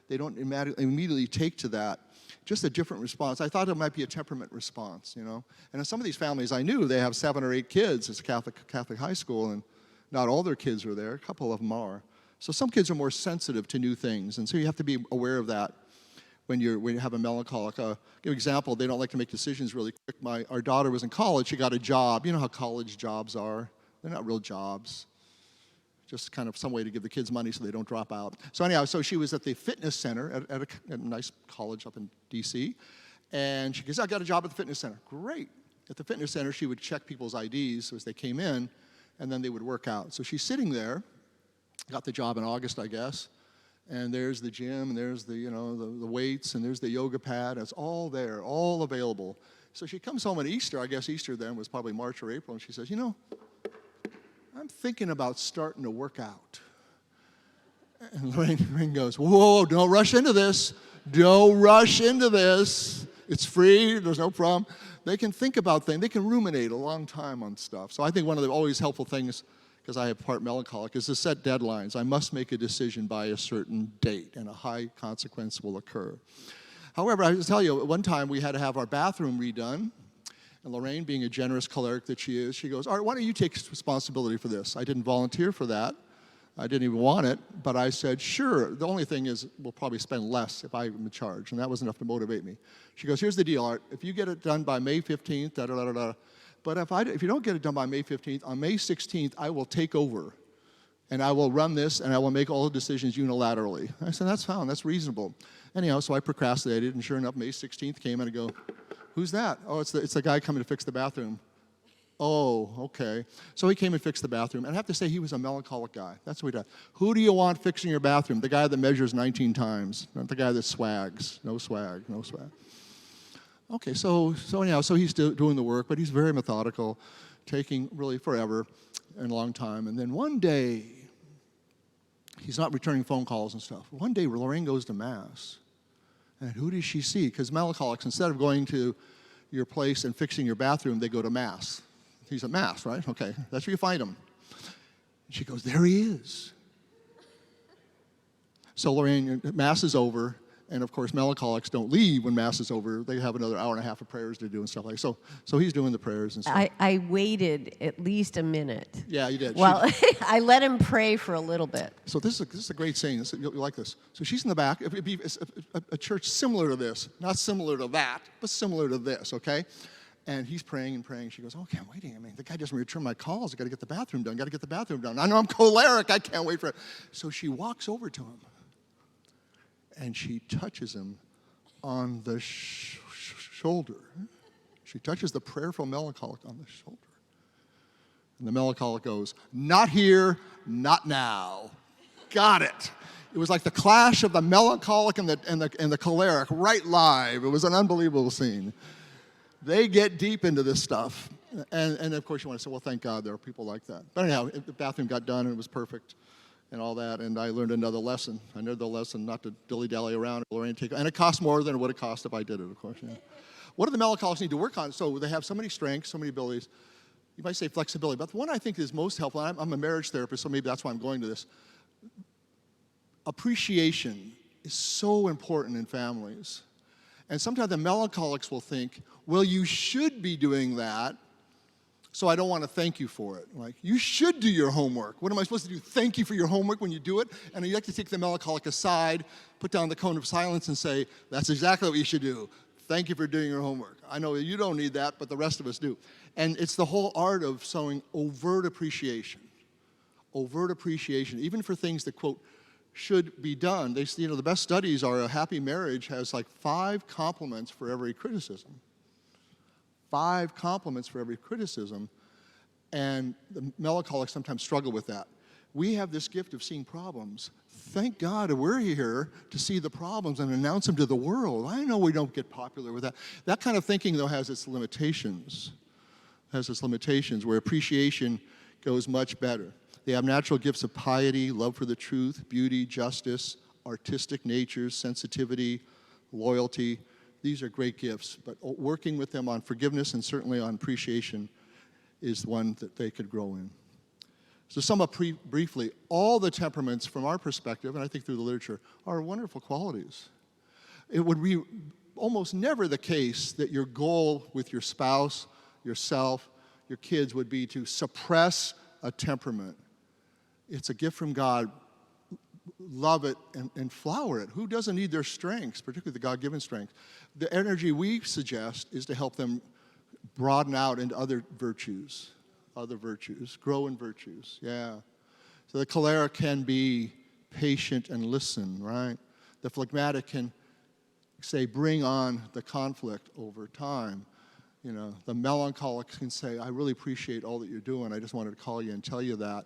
C: they don't immediately take to that. Just a different response. I thought it might be a temperament response, And in some of these families I knew, they have 7 or 8 kids. It's a Catholic high school, and not all their kids are there. A couple of them are. So some kids are more sensitive to new things, and so you have to be aware of that when you have a melancholic. Give an example. They don't like to make decisions really quick. Our daughter was in college. She got a job. You know how college jobs are. They're not real jobs. Just kind of some way to give the kids money so they don't drop out. So anyhow, she was at the fitness center at a nice college up in D.C., and she goes, I got a job at the fitness center. Great. At the fitness center, she would check people's IDs as they came in, and then they would work out. So she's sitting there, got the job in August, I guess, and there's the gym, and there's the weights, and there's the yoga pad. It's all there, all available. So she comes home on Easter. I guess Easter then was probably March or April, and she says, I'm thinking about starting to work out. And Laraine goes, whoa, don't rush into this. Don't rush into this. It's free. There's no problem. They can think about things. They can ruminate a long time on stuff. So I think one of the always helpful things, because I have part melancholic, is to set deadlines. I must make a decision by a certain date, and a high consequence will occur. However, I will tell you, one time we had to have our bathroom redone. And Laraine, being a generous choleric that she is, she goes, all right, why don't you take responsibility for this? I didn't volunteer for that. I didn't even want it, but I said, sure. The only thing is we'll probably spend less if I'm in charge, and that was enough to motivate me. She goes, here's the deal, Art. If you get it done by May 15th, da-da-da-da-da. But if you don't get it done by May 15th, on May 16th, I will take over, and I will run this, and I will make all the decisions unilaterally. I said, that's fine. That's reasonable. Anyhow, so I procrastinated, and sure enough, May 16th came, and I go, who's that? Oh, it's the guy coming to fix the bathroom. Oh, okay. So he came and fixed the bathroom. And I have to say, he was a melancholic guy. That's what he did. Who do you want fixing your bathroom? The guy that measures 19 times, not the guy that swags. No swag, no swag. Okay, so anyhow, so he's doing the work, but he's very methodical, taking really forever and a long time. And then one day, he's not returning phone calls and stuff. One day, Laraine goes to Mass. And who does she see? Because melancholics, instead of going to your place and fixing your bathroom, they go to Mass. He's at Mass, right? Okay, that's where you find him. And she goes, there he is. So Laraine, Mass is over, and of course melancholics don't leave when Mass is over. They have another hour and a half of prayers to do and stuff like that. So he's doing the prayers and stuff.
B: I waited at least a minute.
C: Yeah, you did.
B: Well, I let him pray for a little bit.
C: So this is a great saying. You'll like this. So she's in the back. It'd be a church similar to this, not similar to that, but similar to this, okay? And he's praying and praying. She goes, oh, I'm waiting. I mean, the guy doesn't return my calls. I got to get the bathroom done. I know I'm choleric. I can't wait for it. So she walks over to him, and she touches him on the shoulder. She touches the prayerful melancholic on the shoulder. And the melancholic goes, not here, not now. Got it. It was like the clash of the melancholic and the choleric right live. It was an unbelievable scene. They get deep into this stuff. And of course you want to say, well, thank God there are people like that. But anyhow, the bathroom got done and it was perfect and all that. And I learned another lesson. I learned the lesson not to dilly-dally around. And it cost more than it would have cost if I did it, of course. Yeah. What do the melancholics need to work on? So they have so many strengths, so many abilities. You might say flexibility. But the one I think is most helpful, and I'm a marriage therapist, so maybe that's why I'm going to this. Appreciation is so important in families. And sometimes the melancholics will think, well, you should be doing that, so I don't want to thank you for it. Like, you should do your homework. What am I supposed to do? Thank you for your homework when you do it? And you like to take the melancholic aside, put down the cone of silence and say, that's exactly what you should do. Thank you for doing your homework. I know you don't need that, but the rest of us do. And it's the whole art of showing overt appreciation. Overt appreciation, even for things that, quote, should be done. The best studies are a happy marriage has like 5 compliments for every criticism. 5 compliments for every criticism. And the melancholics sometimes struggle with that. We have this gift of seeing problems. Thank God we're here to see the problems and announce them to the world. I know we don't get popular with that. That kind of thinking, though, has its limitations. Where appreciation goes much better. They have natural gifts of piety, love for the truth, beauty, justice, artistic natures, sensitivity, loyalty. These are great gifts, but working with them on forgiveness and certainly on appreciation is one that they could grow in. So to sum up briefly, all the temperaments from our perspective, and I think through the literature, are wonderful qualities. It would be almost never the case that your goal with your spouse, yourself, your kids would be to suppress a temperament. It's a gift from God. Love it and flower it. Who doesn't need their strengths, particularly the God-given strength? The energy we suggest is to help them broaden out into other virtues, grow in virtues, yeah. So the choleric can be patient and listen, right? The phlegmatic can say, bring on the conflict over time. The melancholic can say, I really appreciate all that you're doing. I just wanted to call you and tell you that.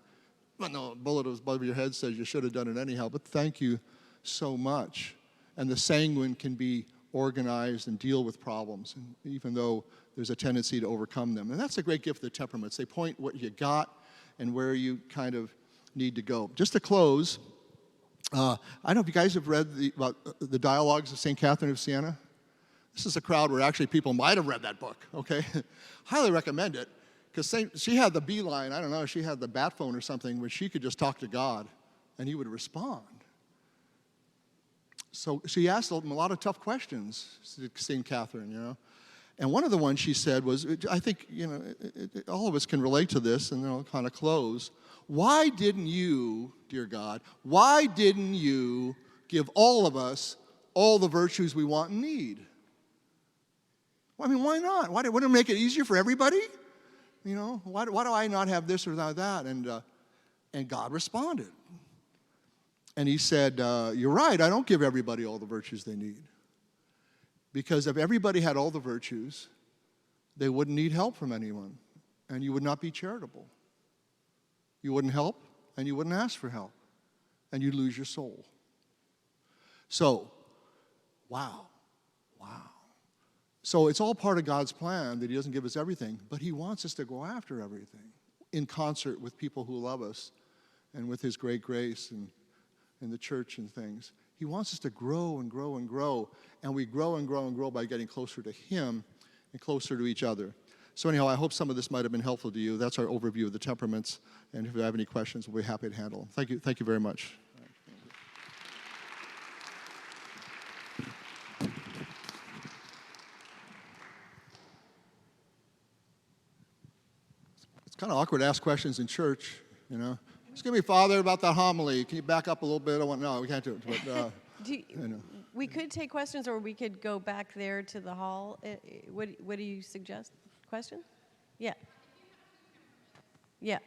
C: But no, a bullet above your head says you should have done it anyhow, but thank you so much. And the sanguine can be organized and deal with problems, even though there's a tendency to overcome them. And that's a great gift of the temperaments. They point what you got and where you kind of need to go. Just to close, I don't know if you guys have read about the dialogues of St. Catherine of Siena. This is a crowd where actually people might have read that book, okay? Highly recommend it. Because she had the beeline, I don't know, she had the bat phone or something where she could just talk to God and he would respond. So she asked him a lot of tough questions, St. Catherine, And one of the ones she said was, I think, all of us can relate to this, and then I'll kind of close. Why didn't you, dear God, why didn't you give all of us all the virtues we want and need? Well, I mean, why not? Wouldn't it make it easier for everybody? Why do I not have this or that? And God responded. And he said, you're right, I don't give everybody all the virtues they need. Because if everybody had all the virtues, they wouldn't need help from anyone. And you would not be charitable. You wouldn't help, and you wouldn't ask for help. And you'd lose your soul. So, wow. So it's all part of God's plan that he doesn't give us everything, but he wants us to go after everything in concert with people who love us and with his great grace and the church and things. He wants us to grow and grow and grow, and we grow and grow and grow by getting closer to him and closer to each other. So anyhow, I hope some of this might have been helpful to you. That's our overview of the temperaments, and if you have any questions, we'll be happy to handle them. Thank you very much. It's kind of awkward to ask questions in church, you know. Excuse me, Father, about that homily. Can you back up a little bit? No, we can't do it. But, you know.
B: We could take questions, or we could go back there to the hall. What do you suggest? Question? Yeah. Yeah.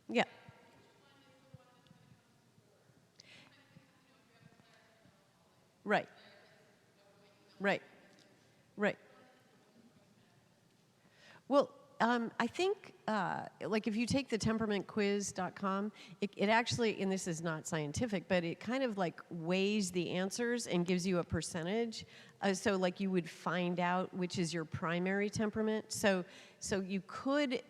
B: Yeah. Right. Right. Right. Well, I think, like if you take the temperamentquiz.com, it actually, and this is not scientific, but it kind of like weighs the answers and gives you a percentage. So like you would find out which is your primary temperament. So you could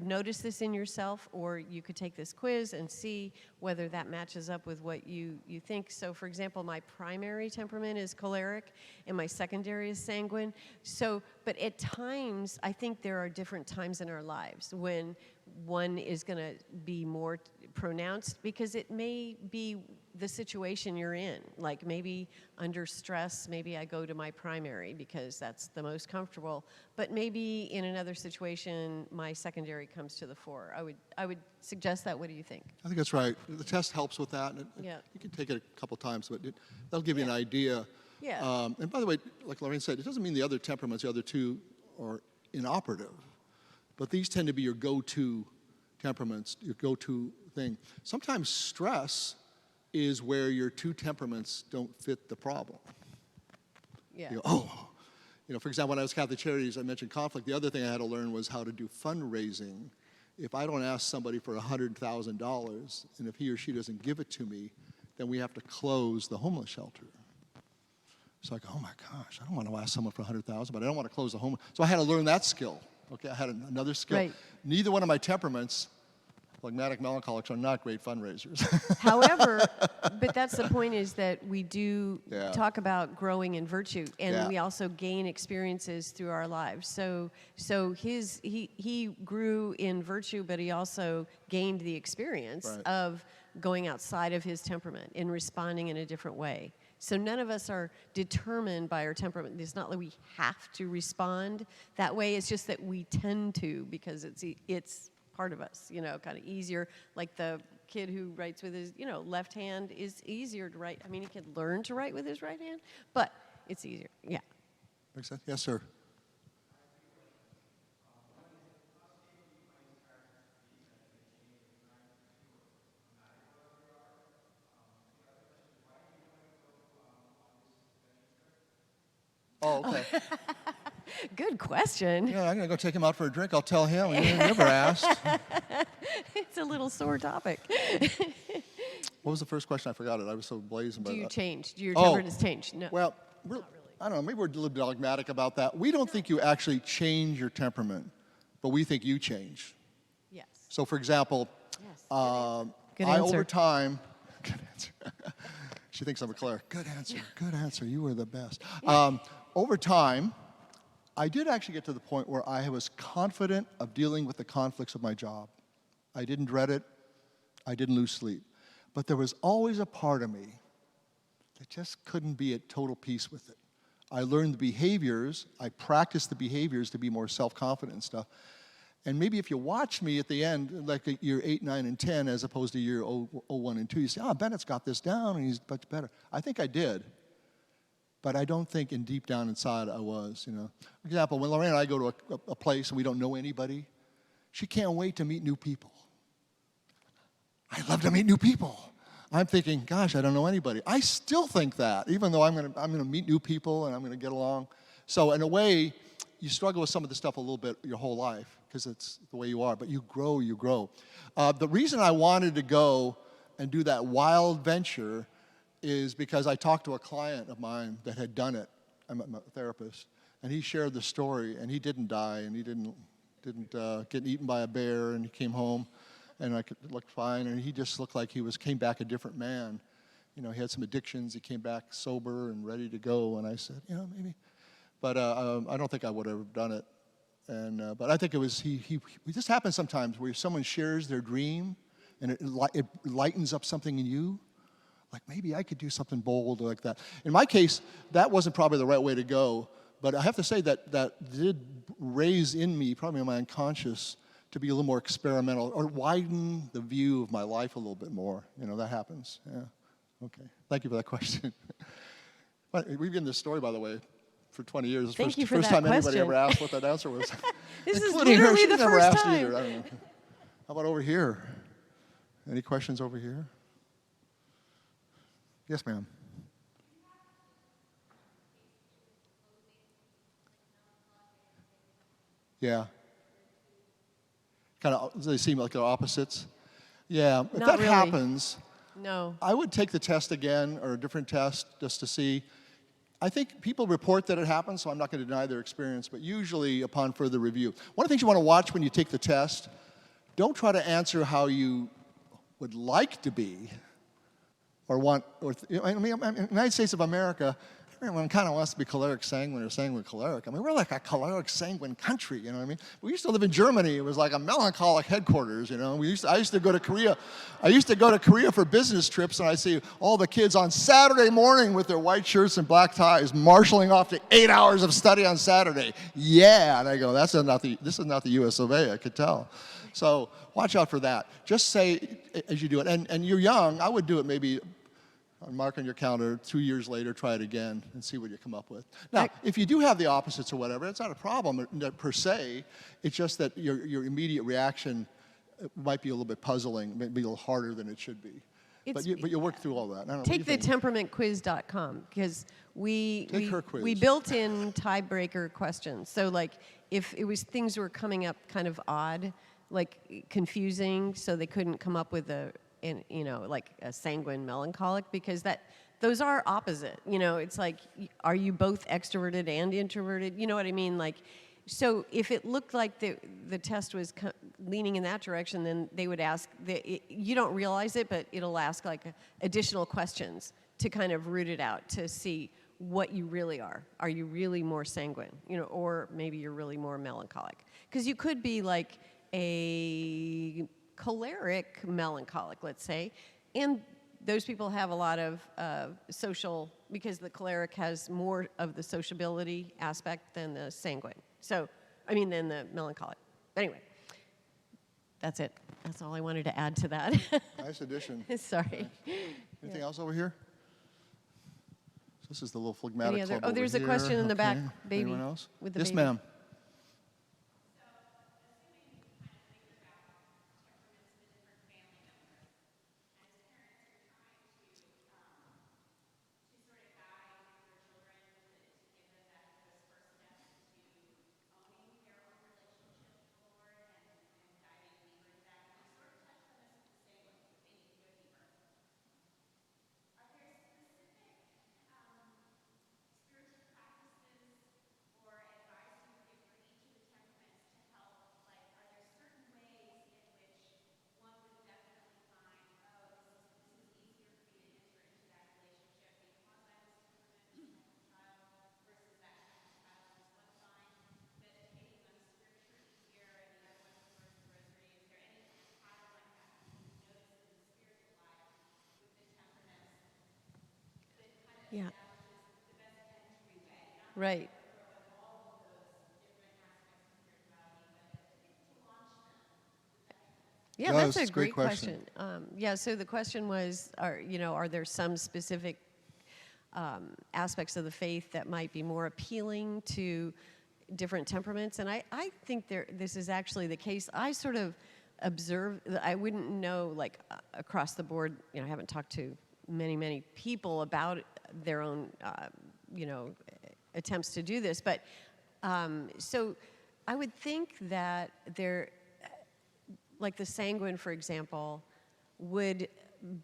B: notice this in yourself, or you could take this quiz and see whether that matches up with what you think. So, for example, my primary temperament is choleric, and my secondary is sanguine. So, but at times, I think there are different times in our lives when one is going to be more pronounced because it may be the situation you're in. Like maybe under stress, maybe I go to my primary because that's the most comfortable. But maybe in another situation, my secondary comes to the fore. I would suggest that. What do you think?
C: I think that's right. The test helps with that.
B: Yeah.
C: You can take it a couple times, but that'll give you an idea.
B: Yeah.
C: And by the way, like Laraine said, it doesn't mean the other temperaments, the other two, are inoperative. But these tend to be your go-to temperaments, your go-to thing. Sometimes stress is where your two temperaments don't fit the problem.
B: Yeah.
C: You go, for example, when I was Catholic Charities, I mentioned conflict. The other thing I had to learn was how to do fundraising. If I don't ask somebody for $100,000, and if he or she doesn't give it to me, then we have to close the homeless shelter. So I go, oh my gosh, I don't want to ask someone for $100,000, but I don't want to close the home. So I had to learn that skill. Okay, I had another skill.
B: Right.
C: Neither one of my temperaments, phlegmatic, melancholics, are not great fundraisers.
B: However, but that's the point, is that we do
C: Yeah.
B: talk about growing in virtue, and
C: Yeah.
B: we also gain experiences through our lives. So he grew in virtue, but he also gained the experience
C: Right.
B: of going outside of his temperament and responding in a different way. So none of us are determined by our temperament. It's not like we have to respond that way. It's just that we tend to, because it's part of us, kind of easier. Like the kid who writes with his, left hand is easier to write. I mean, he can learn to write with his right hand, but it's easier. Yeah.
C: Makes sense? Yes, sir. Oh, okay.
B: Good question.
C: Yeah, I'm going to go take him out for a drink. I'll tell him. You never asked.
B: It's a little sore topic.
C: What was the first question? I forgot it. I was so blazing by
B: Do you
C: that.
B: change? Your
C: Oh.
B: temperament has changed? No.
C: Well, I don't know. Maybe we're a little dogmatic about that. We don't think you actually change your temperament, but we think you change.
B: Yes.
C: So, for example,
B: Yes.
C: I
B: Good answer.
C: over time, good answer. She thinks I'm a cleric. Good answer. Good answer. You were the best. Over time, I did actually get to the point where I was confident of dealing with the conflicts of my job. I didn't dread it. I didn't lose sleep. But there was always a part of me that just couldn't be at total peace with it. I learned the behaviors. I practiced the behaviors to be more self-confident and stuff. And maybe if you watch me at the end, like at year 8, 9, and 10, as opposed to year 1 and 2, you say, Bennett's got this down, and he's much better. I think I did. But I don't think deep down inside I was, For example, when Laraine and I go to a place and we don't know anybody, she can't wait to meet new people. I love to meet new people. I'm thinking, gosh, I don't know anybody. I still think that, even though I'm gonna meet new people and I'm gonna get along. So in a way, you struggle with some of the stuff a little bit your whole life because it's the way you are, but you grow, you grow. The reason I wanted to go and do that wild venture is because I talked to a client of mine that had done it. I'm a therapist, and he shared the story, and he didn't die, and he didn't get eaten by a bear, and he came home, and I looked fine, and he just looked like came back a different man. He had some addictions. He came back sober and ready to go, and I said, maybe. But I don't think I would have done it But I think it was it just happens sometimes where someone shares their dream, and it lightens up something in you. Like, maybe I could do something bold like that. In my case, that wasn't probably the right way to go, but I have to say that did raise in me, probably in my unconscious, to be a little more experimental or widen the view of my life a little bit more. That happens. Yeah. Okay. Thank you for that question. But we've been in this story, by the way, for 20 years.
B: Thank you for
C: first
B: that
C: time anybody
B: question.
C: ever asked what that answer was.
B: This is
C: Including her.
B: literally
C: She's
B: the
C: never
B: first
C: asked
B: time.
C: either. I don't know. How about over here? Any questions over here? Yes, ma'am. Yeah. Kind of, they seem like they're opposites. Yeah. If
B: Not
C: that
B: really.
C: happens,
B: No.
C: I would take the test again or a different test just to see. I think people report that it happens, so I'm not going to deny their experience, but usually upon further review. One of the things you want to watch when you take the test, don't try to answer how you would like to be or want, in the United States of America, everyone kind of wants to be choleric sanguine or sanguine choleric. I mean, we're like a choleric sanguine country, you know what I mean? We used to live in Germany. It was like a melancholic headquarters, I used to go to Korea. I used to go to Korea for business trips, and I see all the kids on Saturday morning with their white shirts and black ties marshaling off to 8 hours of study on Saturday. Yeah, and I go, this is not the U.S. of A., I could tell. So watch out for that. Just say as you do it, and you're young, I would do it maybe mark on your calendar, 2 years later, try it again and see what you come up with. Now, if you do have the opposites or whatever, it's not a problem per se. It's just that your immediate reaction might be a little bit puzzling, maybe a little harder than it should be. But you'll work through all that. I don't know,
B: Take the temperamentquiz.com because we built in tiebreaker questions. So like if it was things were coming up kind of odd, like confusing, so they couldn't come up with like a sanguine melancholic, because those are opposite. It's like, are you both extroverted and introverted? You know what I mean? Like, so if it looked like the test was leaning in that direction, then they would ask, you don't realize it, but it'll ask like additional questions to kind of root it out to see what you really are. Are you really more sanguine? Or maybe you're really more melancholic. Because you could be like a choleric melancholic, let's say, and those people have a lot of social, because the choleric has more of the sociability aspect than the sanguine. Than the melancholic. But anyway, that's it. That's all I wanted to add to that.
C: Nice addition.
B: Sorry.
C: Nice. Anything else over here? This is the little phlegmatic club
B: Oh, there's
C: over
B: a question in the back,
C: Okay.
B: baby.
C: Anyone else?
B: With the
C: Yes,
B: baby.
C: ma'am.
B: Yeah. Right. Yeah,
C: No,
B: that's
C: it's
B: a
C: a great
B: great question. So the question was, are there some specific aspects of the faith that might be more appealing to different temperaments? And I think this is actually the case. I sort of observe, I wouldn't know, like, across the board, I haven't talked to many people about their own, attempts to do this. But so I would think that like the sanguine, for example, would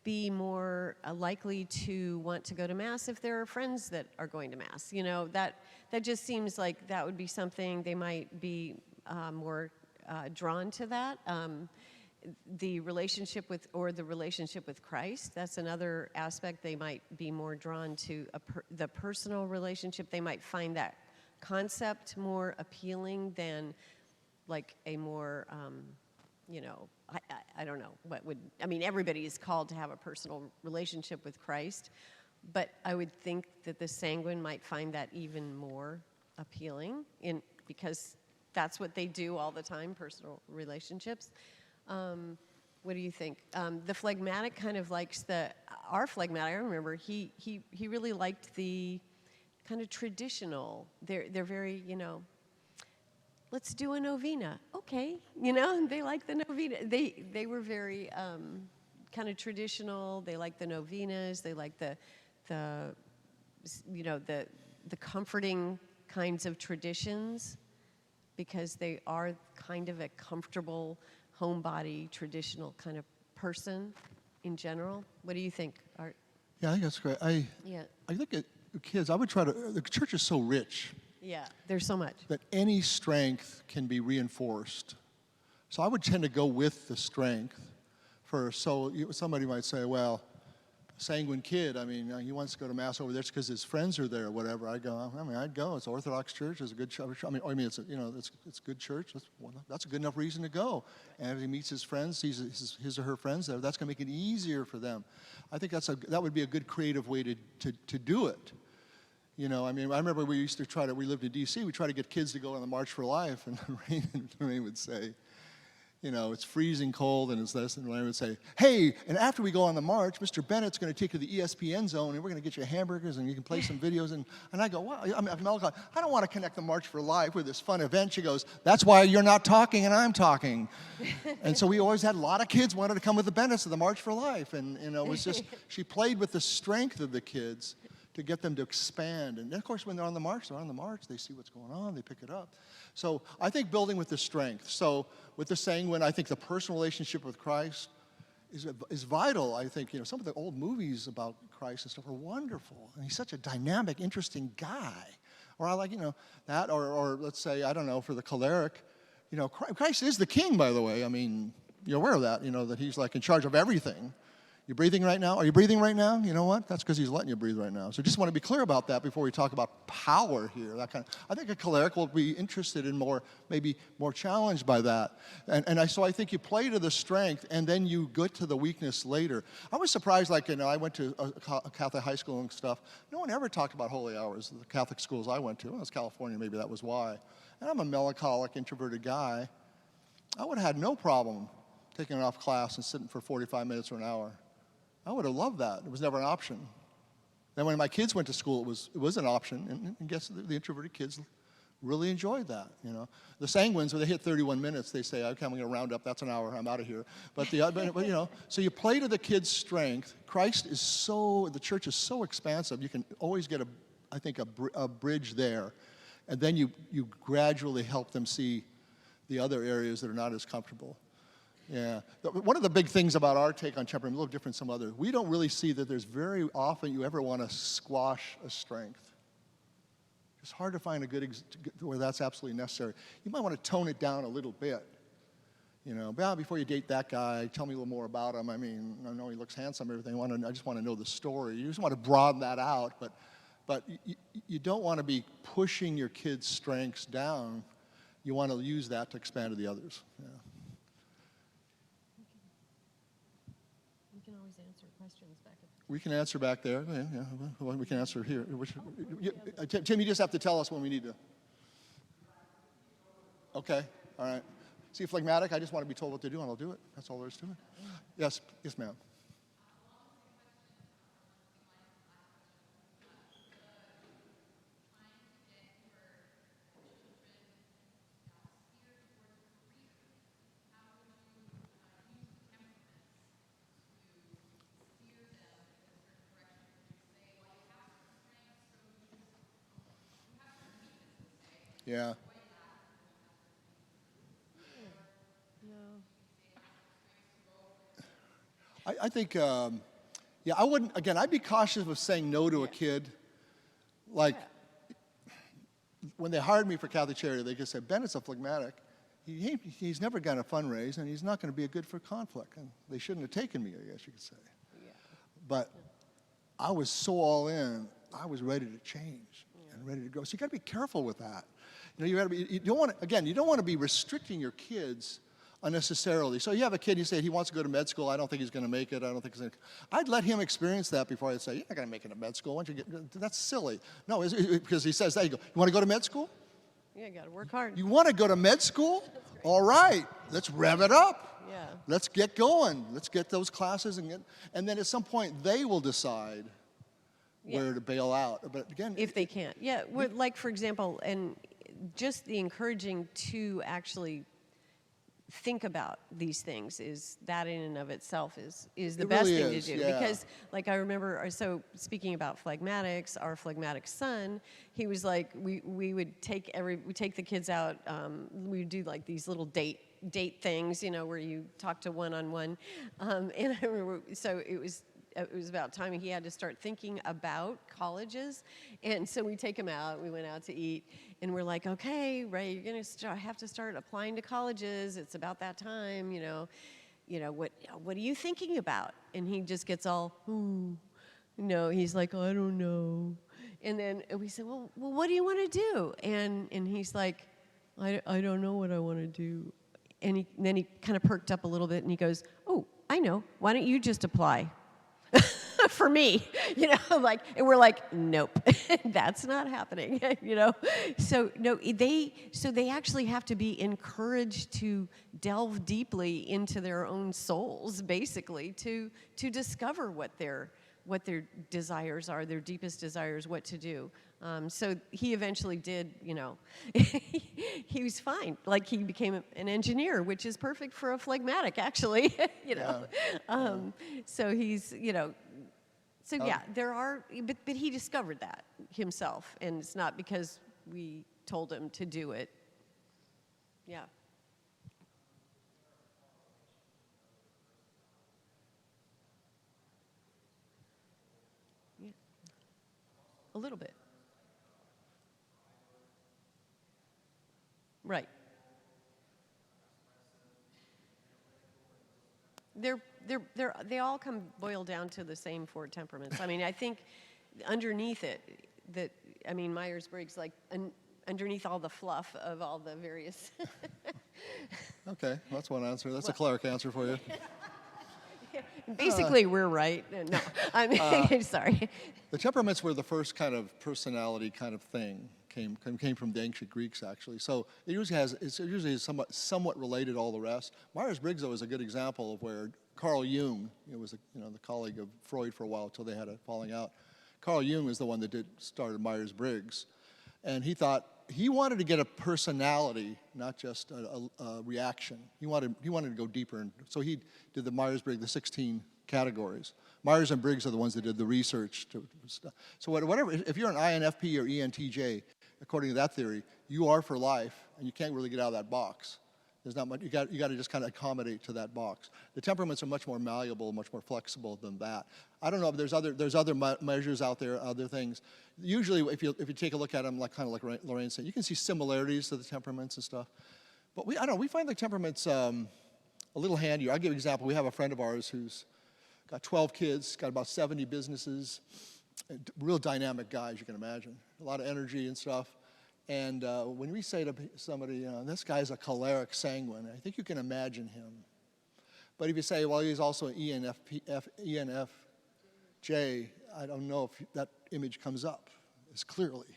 B: be more likely to want to go to Mass if there are friends that are going to Mass. That just seems like that would be something they might be more drawn to that. The relationship with Christ, that's another aspect. They might be more drawn to the personal relationship. They might find that concept more appealing than like a more, I don't know what would, I mean, everybody is called to have a personal relationship with Christ, but I would think that the sanguine might find that even more appealing because that's what they do all the time, personal relationships. What do you think? The phlegmatic kind of likes our phlegmatic, I remember, he really liked the kind of traditional. They're very, let's do a novena. Okay, they like the novena. They were very kind of traditional. They like the novenas. They like the comforting kinds of traditions because they are kind of a comfortable homebody, traditional kind of person in general. What do you think, Art?
C: Yeah, I think that's great.
B: Yeah.
C: I think kids, I would try to, the church is so rich
B: Yeah, there's so much.
C: that any strength can be reinforced. So I would tend to go with the strength first. So somebody might say, well, sanguine kid, I mean, he wants to go to Mass over there because his friends are there or whatever. I'd go. It's Orthodox church. It's a good church. It's a good church. That's a good enough reason to go. And if he meets his friends, sees his or her friends there, that's going to make it easier for them. I think that would be a good creative way to do it. I remember we lived in D.C., we tried to get kids to go on the March for Life, and Laraine would say, it's freezing cold and it's this, and Laraine would say, hey, and after we go on the march, Mr. Bennett's going to take you to the ESPN zone, and we're going to get you hamburgers, and you can play some videos, and I go, wow, I'm Melancholic. I don't want to connect the March for Life with this fun event. She goes, that's why you're not talking and I'm talking. And so we always had a lot of kids wanted to come with the Bennetts to the March for Life, and it was just, she played with the strength of the kids to get them to expand. And then, of course, when they're on the march, they see what's going on, they pick it up. So I think building with the strength. So with the sanguine, I think the personal relationship with Christ is vital. I think, some of the old movies about Christ and stuff are wonderful. And he's such a dynamic, interesting guy. Or I like, that, or let's say, I don't know, for the choleric, Christ is the king, by the way. I mean, you're aware of that, that he's like in charge of everything. You breathing right now? Are you breathing right now? You know what? That's because he's letting you breathe right now. So just want to be clear about that before we talk about power here. I think a choleric will be interested in maybe more challenged by that. So I think you play to the strength and then you get to the weakness later. I was surprised, I went to a Catholic high school and stuff. No one ever talked about holy hours. The Catholic schools I went to, I was California, maybe that was why. And I'm a melancholic, introverted guy. I would have had no problem taking off class and sitting for 45 minutes or an hour. I would have loved that. It was never an option. Then when my kids went to school, it was an option, and guess the introverted kids really enjoyed that. The sanguines, when they hit 31 minutes, they say, "Okay, I'm going to round up. That's an hour. I'm out of here." But so you play to the kids' strength. The church is so expansive. You can always get a bridge there, and then you gradually help them see the other areas that are not as comfortable. Yeah. One of the big things about our take on temperament, a little different from some others, we don't really see that there's very often you ever want to squash a strength. It's hard to find where that's absolutely necessary. You might want to tone it down a little bit. Before you date that guy, tell me a little more about him. I mean, I know he looks handsome and everything. I just want to know the story. You just want to broaden that out, but you don't want to be pushing your kids' strengths down. You want to use that to expand to the others. Yeah. We can answer back there. Yeah. Well, we can answer here. Tim, you just have to tell us when we need to. Okay. All right. See, phlegmatic, I just want to be told what to do, and I'll do it. That's all there is to it. Yes, ma'am. Yeah. I think, I wouldn't, again, I'd be cautious of saying no to a kid. Like, when they hired me for Catholic Charity, they just said, Bennett's a phlegmatic. He's never going to fundraise, and he's not going to be a good for conflict. And they shouldn't have taken me, I guess you could say. Yeah. But I was so all in, I was ready to change. And and ready to go. So you got to be careful with that. You got to be. You don't want to be restricting your kids unnecessarily. So you have a kid, you say he wants to go to med school. I don't think he's going to make it. I don't think he's going to. I'd let him experience that before I'd say, you're not going to make it to med school. Why don't you get? That's silly. No, because he says, there you go. You want to go to med school?
B: Yeah, you got to work hard.
C: You want to go to med school? All right, let's rev it up.
B: Yeah.
C: Let's get going. Let's get those classes and then at some point they will decide where to bail out. But again,
B: if they can't. Yeah, like for example, and just the encouraging to actually think about these things is that in and of itself is the best thing to do.
C: Yeah.
B: Because like I remember, so speaking about phlegmatics, our phlegmatic son, he was like, we would take the kids out, we would do like these little date things, where you talk to one-on-one. And I remember, so it was about time he had to start thinking about colleges. And so we take him out, we went out to eat, and we're like, okay, Ray, you're going to have to start applying to colleges. It's about that time, what are you thinking about? And he just gets all, he's like, I don't know. And then we said, well, what do you want to do? And he's like, I don't know what I want to do. And then he kind of perked up a little bit, and he goes, oh, I know. Why don't you just apply? For me, and we're like, nope, that's not happening, So no, they actually have to be encouraged to delve deeply into their own souls, basically, to discover what their desires are, their deepest desires, what to do. So he eventually did, he was fine. Like he became an engineer, which is perfect for a phlegmatic, actually, So he's, So yeah, there are, but he discovered that himself, and it's not because we told him to do it. Yeah. Yeah. A little bit. Right. They all boil down to the same four temperaments. I mean, I think underneath it, Myers-Briggs, like underneath all the fluff of all the various.
C: Okay, that's one answer. That's a choleric answer for you.
B: Basically, we're right. No, I'm sorry.
C: The temperaments were the first kind of personality kind of thing. Came from the ancient Greeks, actually. So it usually is somewhat related to all the rest. Myers-Briggs, though, is a good example of where Carl Jung, was the colleague of Freud for a while until they had a falling out. Carl Jung is the one that started Myers-Briggs, and he thought he wanted to get a personality, not just a reaction. He wanted to go deeper, and so he did the Myers-Briggs, the 16 categories. Myers and Briggs are the ones that did the research. So whatever, if you're an INFP or ENTJ, according to that theory, you are for life, and you can't really get out of that box. There's not much. You got to just kind of accommodate to that box. The temperaments are much more malleable, much more flexible than that. I don't know if there's other measures out there, other things. Usually, if you take a look at them, kind of like Laraine said, you can see similarities to the temperaments and stuff. But we find the temperaments a little handier. I'll give you an example. We have a friend of ours who's got 12 kids, got about 70 businesses, real dynamic guy, as you can imagine. A lot of energy and stuff. And when we say to somebody, this guy's a choleric sanguine, I think you can imagine him. But if you say, well, he's also an ENFJ, I don't know if that image comes up as clearly.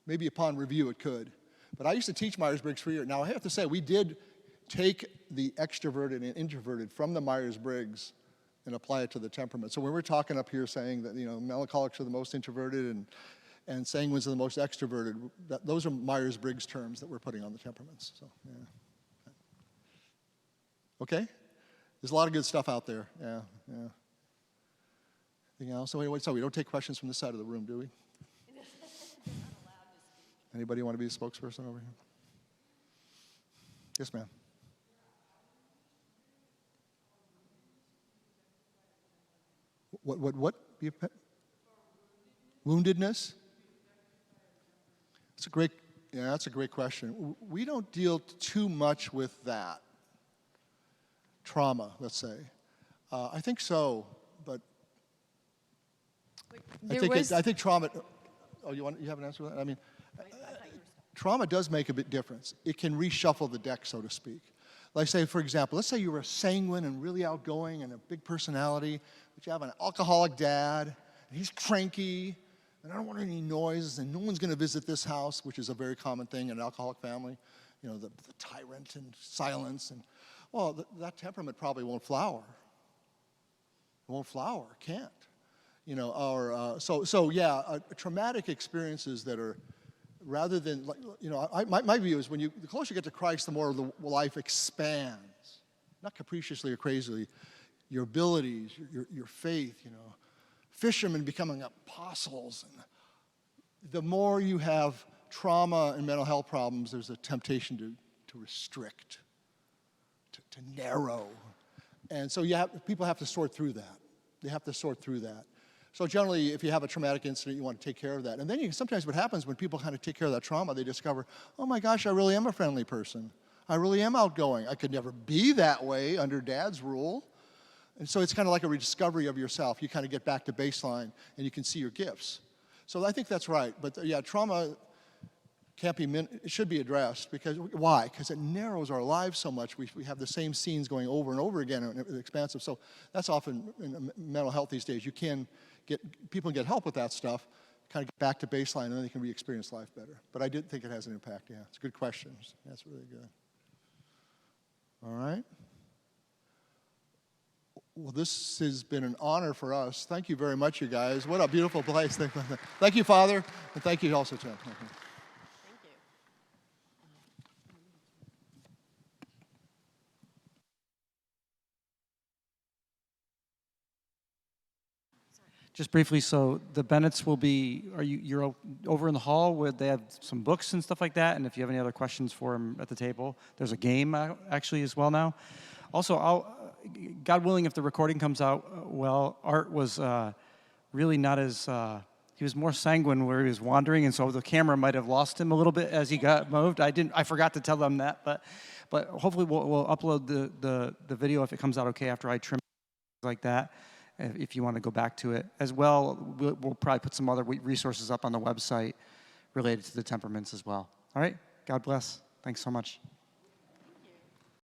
C: Maybe upon review it could. But I used to teach Myers-Briggs for years. Now, I have to say, we did take the extroverted and introverted from the Myers-Briggs and apply it to the temperament. So when we're talking up here saying that, melancholics are the most introverted and sanguines are the most extroverted, those are Myers-Briggs terms that we're putting on the temperaments. So, yeah. Okay? There's a lot of good stuff out there. Yeah. Anything else? So we don't take questions from this side of the room, do we? Anybody want to be a spokesperson over here? Yes, ma'am. What? Woundedness? That's a great question. We don't deal too much with that. Trauma, let's say. I think so, but I think trauma. Oh, you have an answer for that? I mean, trauma does make a big difference. It can reshuffle the deck, so to speak. Like say, for example, let's say you were a sanguine and really outgoing and a big personality, but you have an alcoholic dad, and he's cranky, and I don't want any noise, and no one's going to visit this house, which is a very common thing in an alcoholic family. You know, the tyrant and silence, and well, that temperament probably won't flower. It won't flower, can't. You know, or traumatic experiences that are, rather than, like, you know, my view is the closer you get to Christ, the more the life expands, not capriciously or crazily. Your abilities, your faith, you know, fishermen becoming apostles, and the more you have trauma and mental health problems, there's a temptation to restrict, to narrow, and so people have to sort through that. They have to sort through that. So generally, if you have a traumatic incident, you want to take care of that. And then sometimes what happens when people kind of take care of that trauma, they discover, oh my gosh, I really am a friendly person. I really am outgoing. I could never be that way under Dad's rule. And so it's kind of like a rediscovery of yourself. You kind of get back to baseline, and you can see your gifts. So I think that's right. But yeah, trauma it should be addressed. Because why? Because it narrows our lives so much. We have the same scenes going over and over again, and it's expansive. So that's often in mental health these days. People get help with that stuff, kind of get back to baseline, and then they can re-experience life better. But I did think it has an impact, yeah. It's a good question. That's really good. All right. Well, this has been an honor for us. Thank you very much, you guys. What a beautiful place. Thank you, Father, and thank you also, Tim.
B: Thank you.
A: Just briefly, so the Bennetts will be, you're over in the hall where they have some books and stuff like that, and if you have any other questions for them at the table, there's a game actually as well now. Also, God willing, if the recording comes out well, Art was really not as, he was more sanguine where he was wandering, and so the camera might have lost him a little bit as he got moved. I forgot to tell them that, but hopefully we'll upload the video if it comes out okay after I trim like that. If you want to go back to it. As well, we'll probably put some other resources up on the website related to the temperaments as well. All right? God bless. Thanks so much.